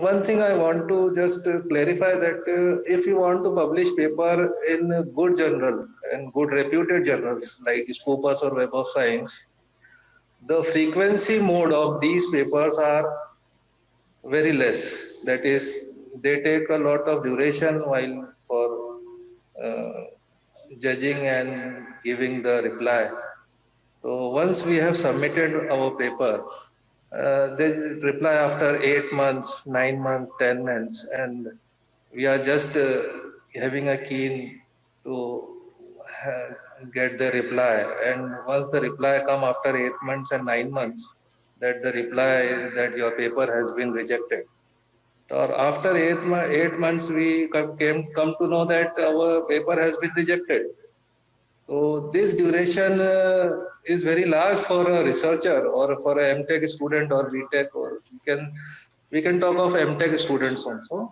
one thing I want to just clarify that if you want to publish paper in a good journal and good reputed journals like Scopus or Web of Science, the frequency mode of these papers are very less. That is, they take a lot of duration while for judging and giving the reply. So once we have submitted our paper, they reply after 8 months, 9 months, 10 months, and we are just having a keen to get the reply. And once the reply come after 8 months and 9 months, that the reply is that your paper has been rejected. Or after 8 months, we come to know that our paper has been rejected. So this duration is very large for a researcher or for a MTech student or BTech, or we can talk of MTech students also.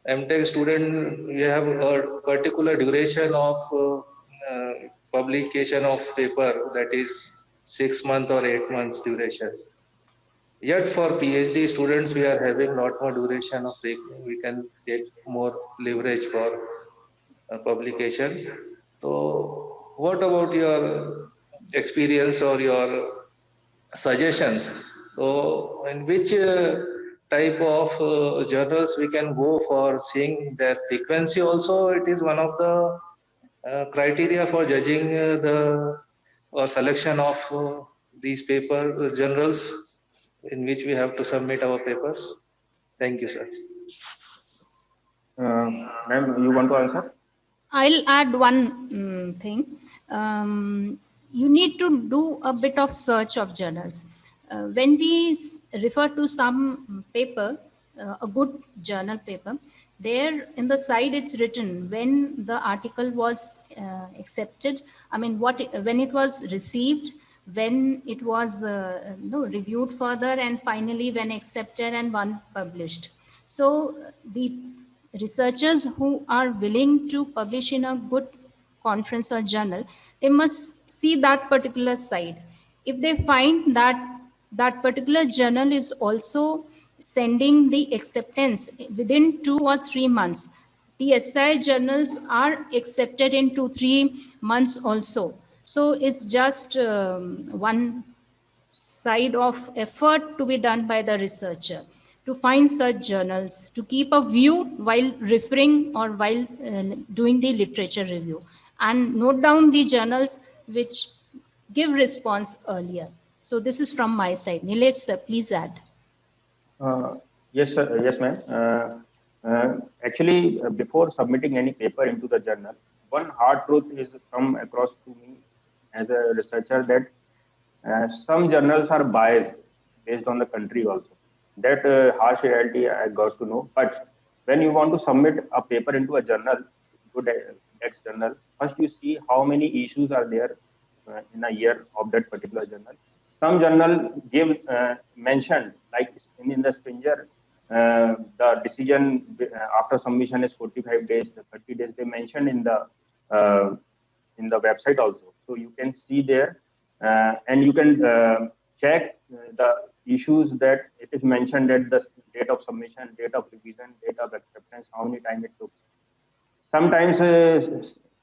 MTech student, we have a particular duration of publication of paper, that is 6 months or 8 months duration. Yet for PhD students, we are having lot more duration of we can take more leverage for publication. So what about your experience or your suggestions? So in which type of journals we can go for seeing their frequency also? It is one of the criteria for judging the or selection of these paper journals in which we have to submit our papers. Thank you, sir. Ma'am, you want to answer? I'll add one thing. You need to do a bit of search of journals. When we refer to some paper, a good journal paper, there in the side it's written when the article was accepted. I mean, when it was received, when it was reviewed further, and finally when accepted and one published. So the researchers who are willing to publish in a good conference or journal, they must see that particular side. If they find that that particular journal is also sending the acceptance within 2 or 3 months, the SI journals are accepted in 2-3 months also. So it's just one side of effort to be done by the researcher to find such journals, to keep a view while referring or while doing the literature review, and note down the journals which give response earlier. So this is from my side. Nilesh sir, please add. Yes, sir. Yes, ma'am. Actually, before submitting any paper into the journal, one hard truth is come across to me as a researcher that some journals are biased based on the country also. That harsh reality I got to know. But when you want to submit a paper into a journal, good index journal, first you see how many issues are there in a year of that particular journal. Some journal give mentioned like in the Springer, the decision after submission is 45 days, 30 days. They mentioned in the website also. So you can see there, and you can check the issues that it is mentioned at the date of submission, date of revision, date of acceptance, how many time it took. Sometimes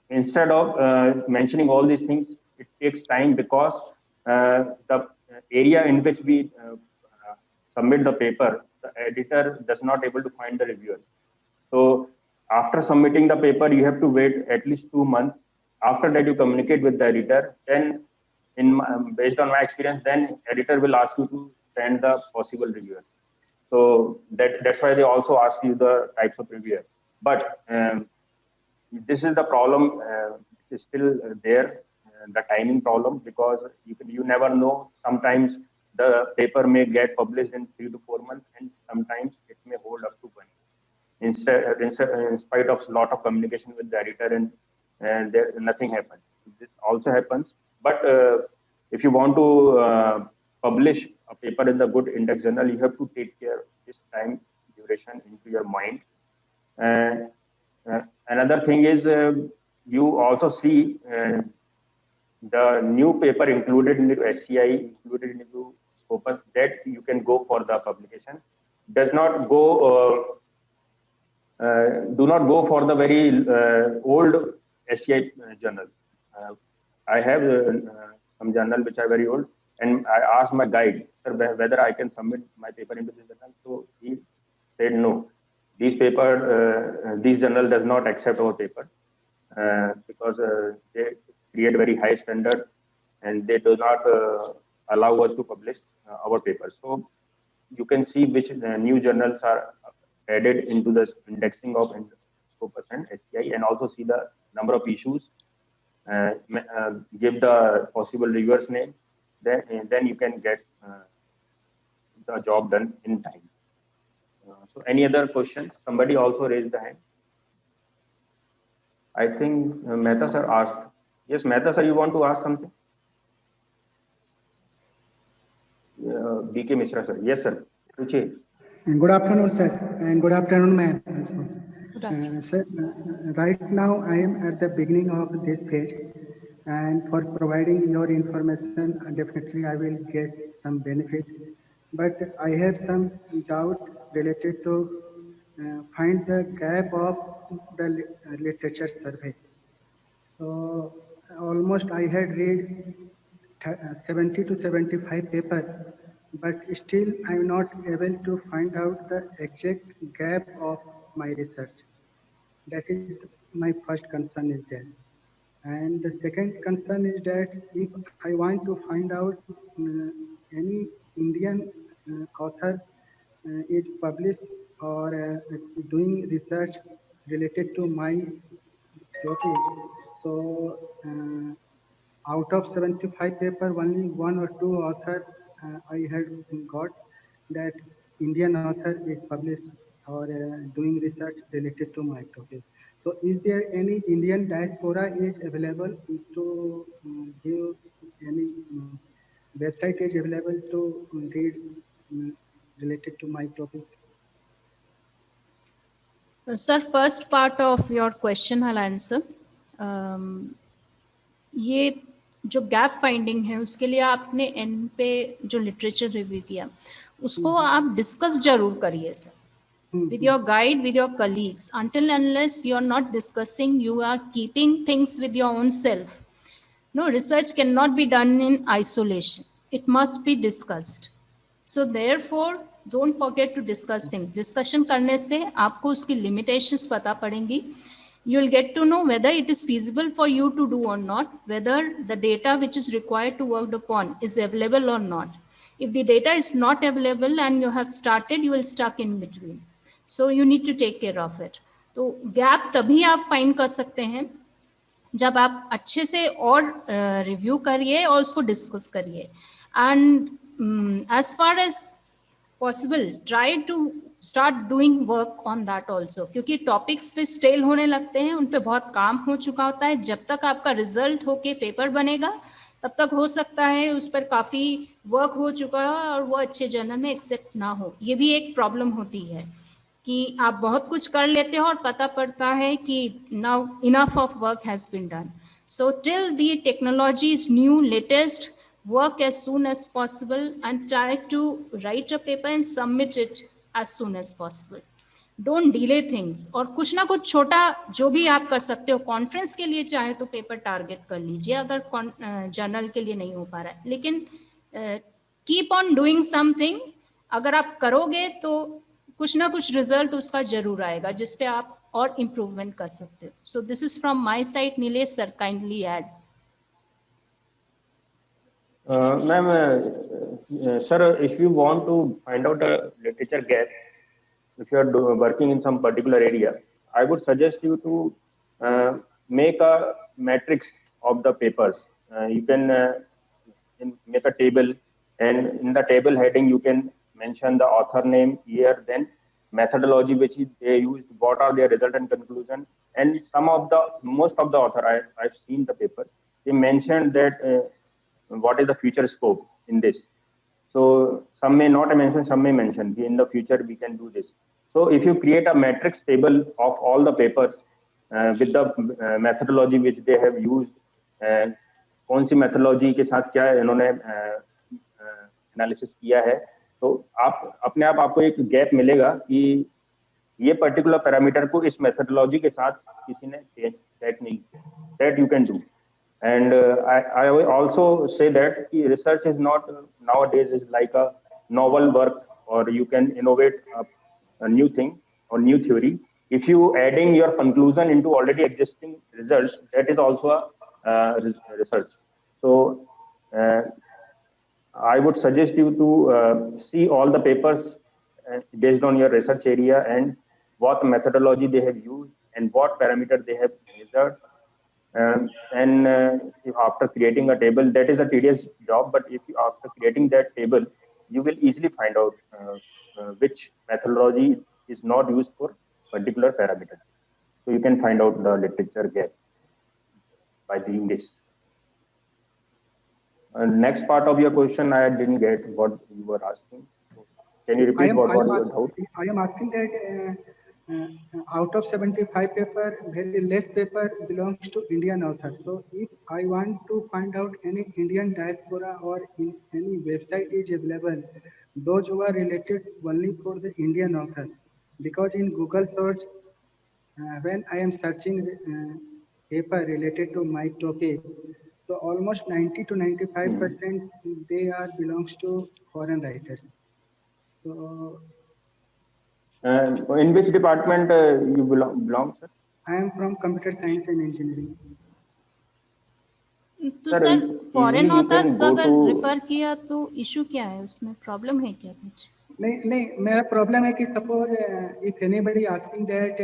instead of mentioning all these things, it takes time because the area in which we submit the paper, the editor does not able to find the reviewers. So after submitting the paper, you have to wait at least 2 months. After that, you communicate with the editor. Then, based on my experience, then editor will ask you to send the possible reviewers. So that's why they also ask you the types of reviewer. But this is the problem. Is still there, the timing problem, because you never know. Sometimes the paper may get published in 3 to 4 months, and sometimes it may hold up to 1 year. In spite of a lot of communication with the editor, and there nothing happens. This also happens. But if you want to publish a paper in the good index journal, you have to take care of this time duration into your mind. And another thing is you also see the new paper included in the SCI, included in the Scopus, that you can go for the publication. Does not go. Do not go for the very old SCI journals. I have some journal which are very old, and I asked my guide, sir, whether I can submit my paper into this journal. So he said no. These journal does not accept our paper because they create very high standard, and they do not allow us to publish our paper. So you can see which new journals are added into the indexing of Scopus and SCI, and also see the number of issues, give the possible reviewer's name, then you can get the job done in time. So any other questions? Somebody also raised the hand. I think Mehta sir asked. Yes, Mehta sir, you want to ask something? BK Mishra sir. Yes, sir. Good afternoon, sir, and good afternoon, ma'am. Good afternoon. Sir, right now I am at the beginning of this phase, and for providing your information, definitely I will get some benefit. But I have some doubt related to find the gap of the literature survey. So almost I had read 70 to 75 papers, but still I'm not able to find out the exact gap of my research. That is my first concern is that. And the second concern is that if I want to find out any Indian author is published or doing research related to my topic, so out of 75 paper, only 1 or 2 authors I had got that Indian author is published or doing research related to my topic. So is there any Indian diaspora is available to give any website is available to read related to my topic? Sir, first part of your question I'll answer. ये जो gap finding है उसके लिए आपने N पे जो literature review किया उसको आप डिस्कस जरूर करिए sir with your guide, with your colleagues. Until unless you are not discussing, you are keeping things with your own self. No, research cannot be done in isolation. It must be discussed. So therefore, don't forget to discuss things. Discussion करने से आपको उसकी limitations पता पड़ेंगी. You will get to know whether it is feasible for you to do or not, whether the data which is required to work upon is available or not. If the data is not available and you have started, you will stuck in between. So you need to take care of it. तो gap तभी आप find कर सकते हैं जब आप अच्छे से और रिव्यू करिए और उसको डिस्कस करिए. And as far as possible try to start doing work on that also, क्योंकि टॉपिक्स पे स्टेल होने लगते हैं, उन पे बहुत काम हो चुका होता है. जब तक आपका रिजल्ट होके पेपर बनेगा तब तक हो सकता है उस पर काफ़ी वर्क हो चुका है और वो अच्छे जर्नल में एक्सेप्ट ना हो. ये भी एक प्रॉब्लम होती है कि आप बहुत कुछ कर लेते हो और पता पड़ता है कि now enough of work has been done. So till the technology is new, latest, work as soon as possible and try to write a paper and submit it as soon as possible. Don't delay things. और कुछ ना कुछ छोटा जो भी आप कर सकते हो, कॉन्फ्रेंस के लिए चाहे तो पेपर टारगेट कर लीजिए अगर जर्नल के लिए नहीं हो पा रहा है, लेकिन कीप ऑन डूइंग समथिंग. अगर आप करोगे तो कुछ ना कुछ रिजल्ट उसका जरूर आएगा जिस पे आप और इम्प्रूवमेंट कर सकते हो. सो this is from my side. Nilesh sir, kindly add. Ma'am, sir, if you want to find out a literature gap, if you are working in some particular area, I would suggest you to make a matrix of the papers. You can make a table, and in the table heading, you can mention the author name, year, then methodology which they used, what are their result and conclusion, and most of the author I've seen the paper, they mentioned that what is the future scope in this. So some may not mention, some may mention in the future we can do this. So if you create a matrix table of all the papers with the methodology which they have used, कौन सी methodology के साथ क्या इन्होंने analysis किया है, तो आप अपने आप आपको एक गैप मिलेगा कि ये पर्टिकुलर पैरामीटर को इस methodology के साथ किसी ने सेट नहीं किया. That you can do. And I will also say that research is not nowadays is like a novel work, or you can innovate a new thing or new theory. If you adding your conclusion into already existing results, that is also a research. So I would suggest you to see all the papers based on your research area and what methodology they have used and what parameter they have measured. And if after creating a table, that is a tedious job, but if you, after creating that table, you will easily find out which methodology is not used for particular parameter. So you can find out the literature gap by doing this. Next part of your question, I didn't get what you were asking. Can you repeat what was your doubt? I am asking that out of 75 paper, very less paper belongs to Indian author. So if I want to find out any Indian diaspora or in any website is available, those who are related only for the Indian author, because in Google search, when I am searching paper related to my topic, so almost 90 to 95% they are belongs to foreign writers. So in which department you belong, sir? I am from computer science and engineering. तो sir foreign authors अगर refer किया तो issue क्या है, उसमें problem है क्या कुछ? नहीं, मेरा प्रॉब्लम है कि suppose if anybody asking that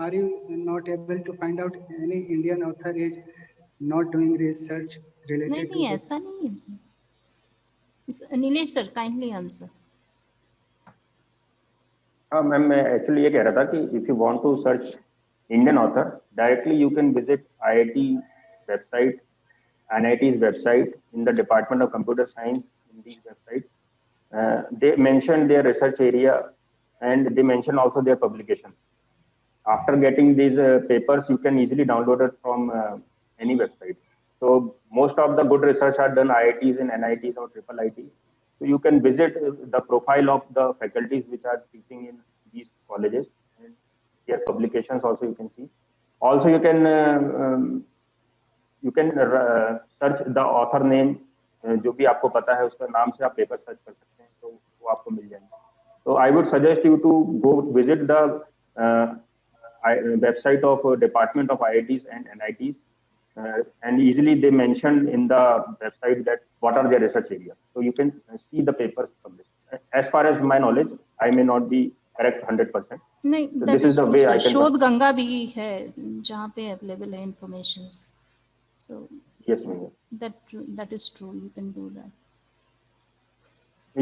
are you not able to find out any Indian author is not doing research related to. नहीं, ऐसा नहीं है sir. Nilesh sir, kindly answer. हाँ मैम, मैं एक्चुअली ये कह रहा था कि if you want to search Indian author, directly you can visit IIT website, NIT's website, in the Department of Computer Science. In these websites, they mention their research area and they mention also their publication. After getting these papers, you can easily download it from any website. So most of the good research are done IITs and NITs or triple ITs. So you can visit the profile of the faculties which are teaching in these colleges and their publications also you can see. Also you can search the author name, जो भी आपको पता है उसका नाम से आप paper search कर सकते हैं, तो वो आपको मिल जाएंगे. So I would suggest you to go visit the website of Department of IITs and NITs, and easily they mentioned in the website that what are their research areas. So you can see the papers published. As far as my knowledge, I may not be correct 100%. नहीं, So that this is is the true, way sir. I can. शोध गंगा भी है जहाँ पे available है information. So Yes, ma'am. that is true. You can do that.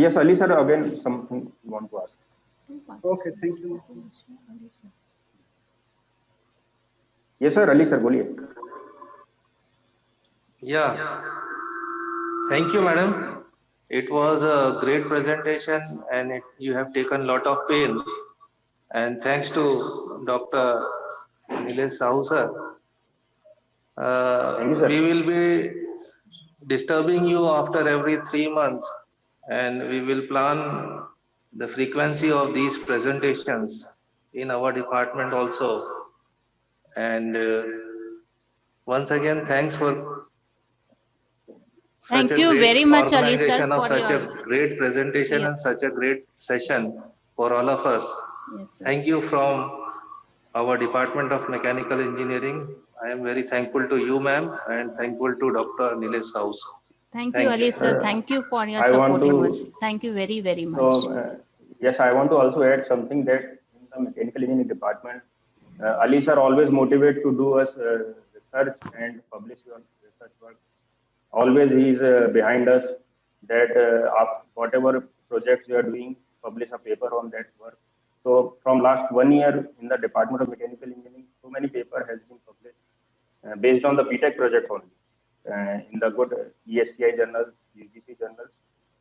Yes, Ali sir, again something you want to ask. Okay, thank you. Yes sir, Ali sir, बोलिए. Yeah. Thank you, madam. It was a great presentation and you have taken a lot of pain. And thanks to Dr. Nilesh Sahu sir. Thank you, sir. We will be disturbing you after every 3 months, and we will plan the frequency of these presentations in our department also. And once again, thanks for Thank such a you great very much, Ali sir, organization of for such your. a great presentation Yeah. and such a great session for all of us. Yes, sir. Thank you from our Department of Mechanical Engineering. I am very thankful to you, ma'am, and thankful to Dr. Nilesh House. Thank you, Ali sir. Thank you for your I want supporting to- us. Thank you very, very much. So yes, I want to also add something that in the mechanical engineering department, Ali sir always motivate to do us research and publish your research work. Always he is behind us that whatever projects we are doing, publish a paper on that work. So from last 1 year in the Department of Mechanical Engineering, so many paper has been published based on the BTech project only in the good ESCI journals, UGC journals,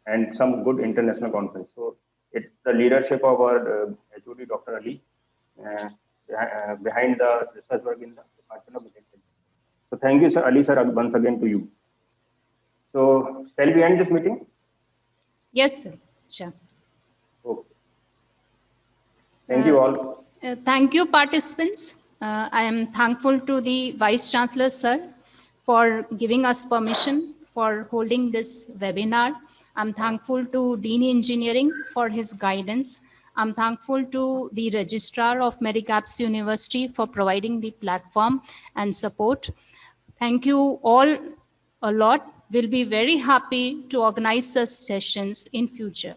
and some good international conference. So it's the leadership of our HOD Dr. Ali behind the research work in the Department of Mechanical Engineering. So thank you, sir, Ali sir, once again to you. So shall we end this meeting? Yes, sir. Sure. Okay. Thank you all. Thank you, participants. I am thankful to the Vice Chancellor, sir, for giving us permission for holding this webinar. I'm thankful to Dean Engineering for his guidance. I'm thankful to the Registrar of Medicaps University for providing the platform and support. Thank you all a lot. We'll be very happy to organize such sessions in future.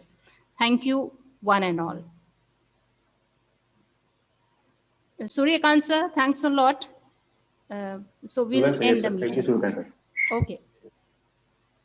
Thank you, one and all. Suryakant sir, thanks a lot. So we'll Yes, end the sir. meeting. Thank you, Suryakant sir. Okay.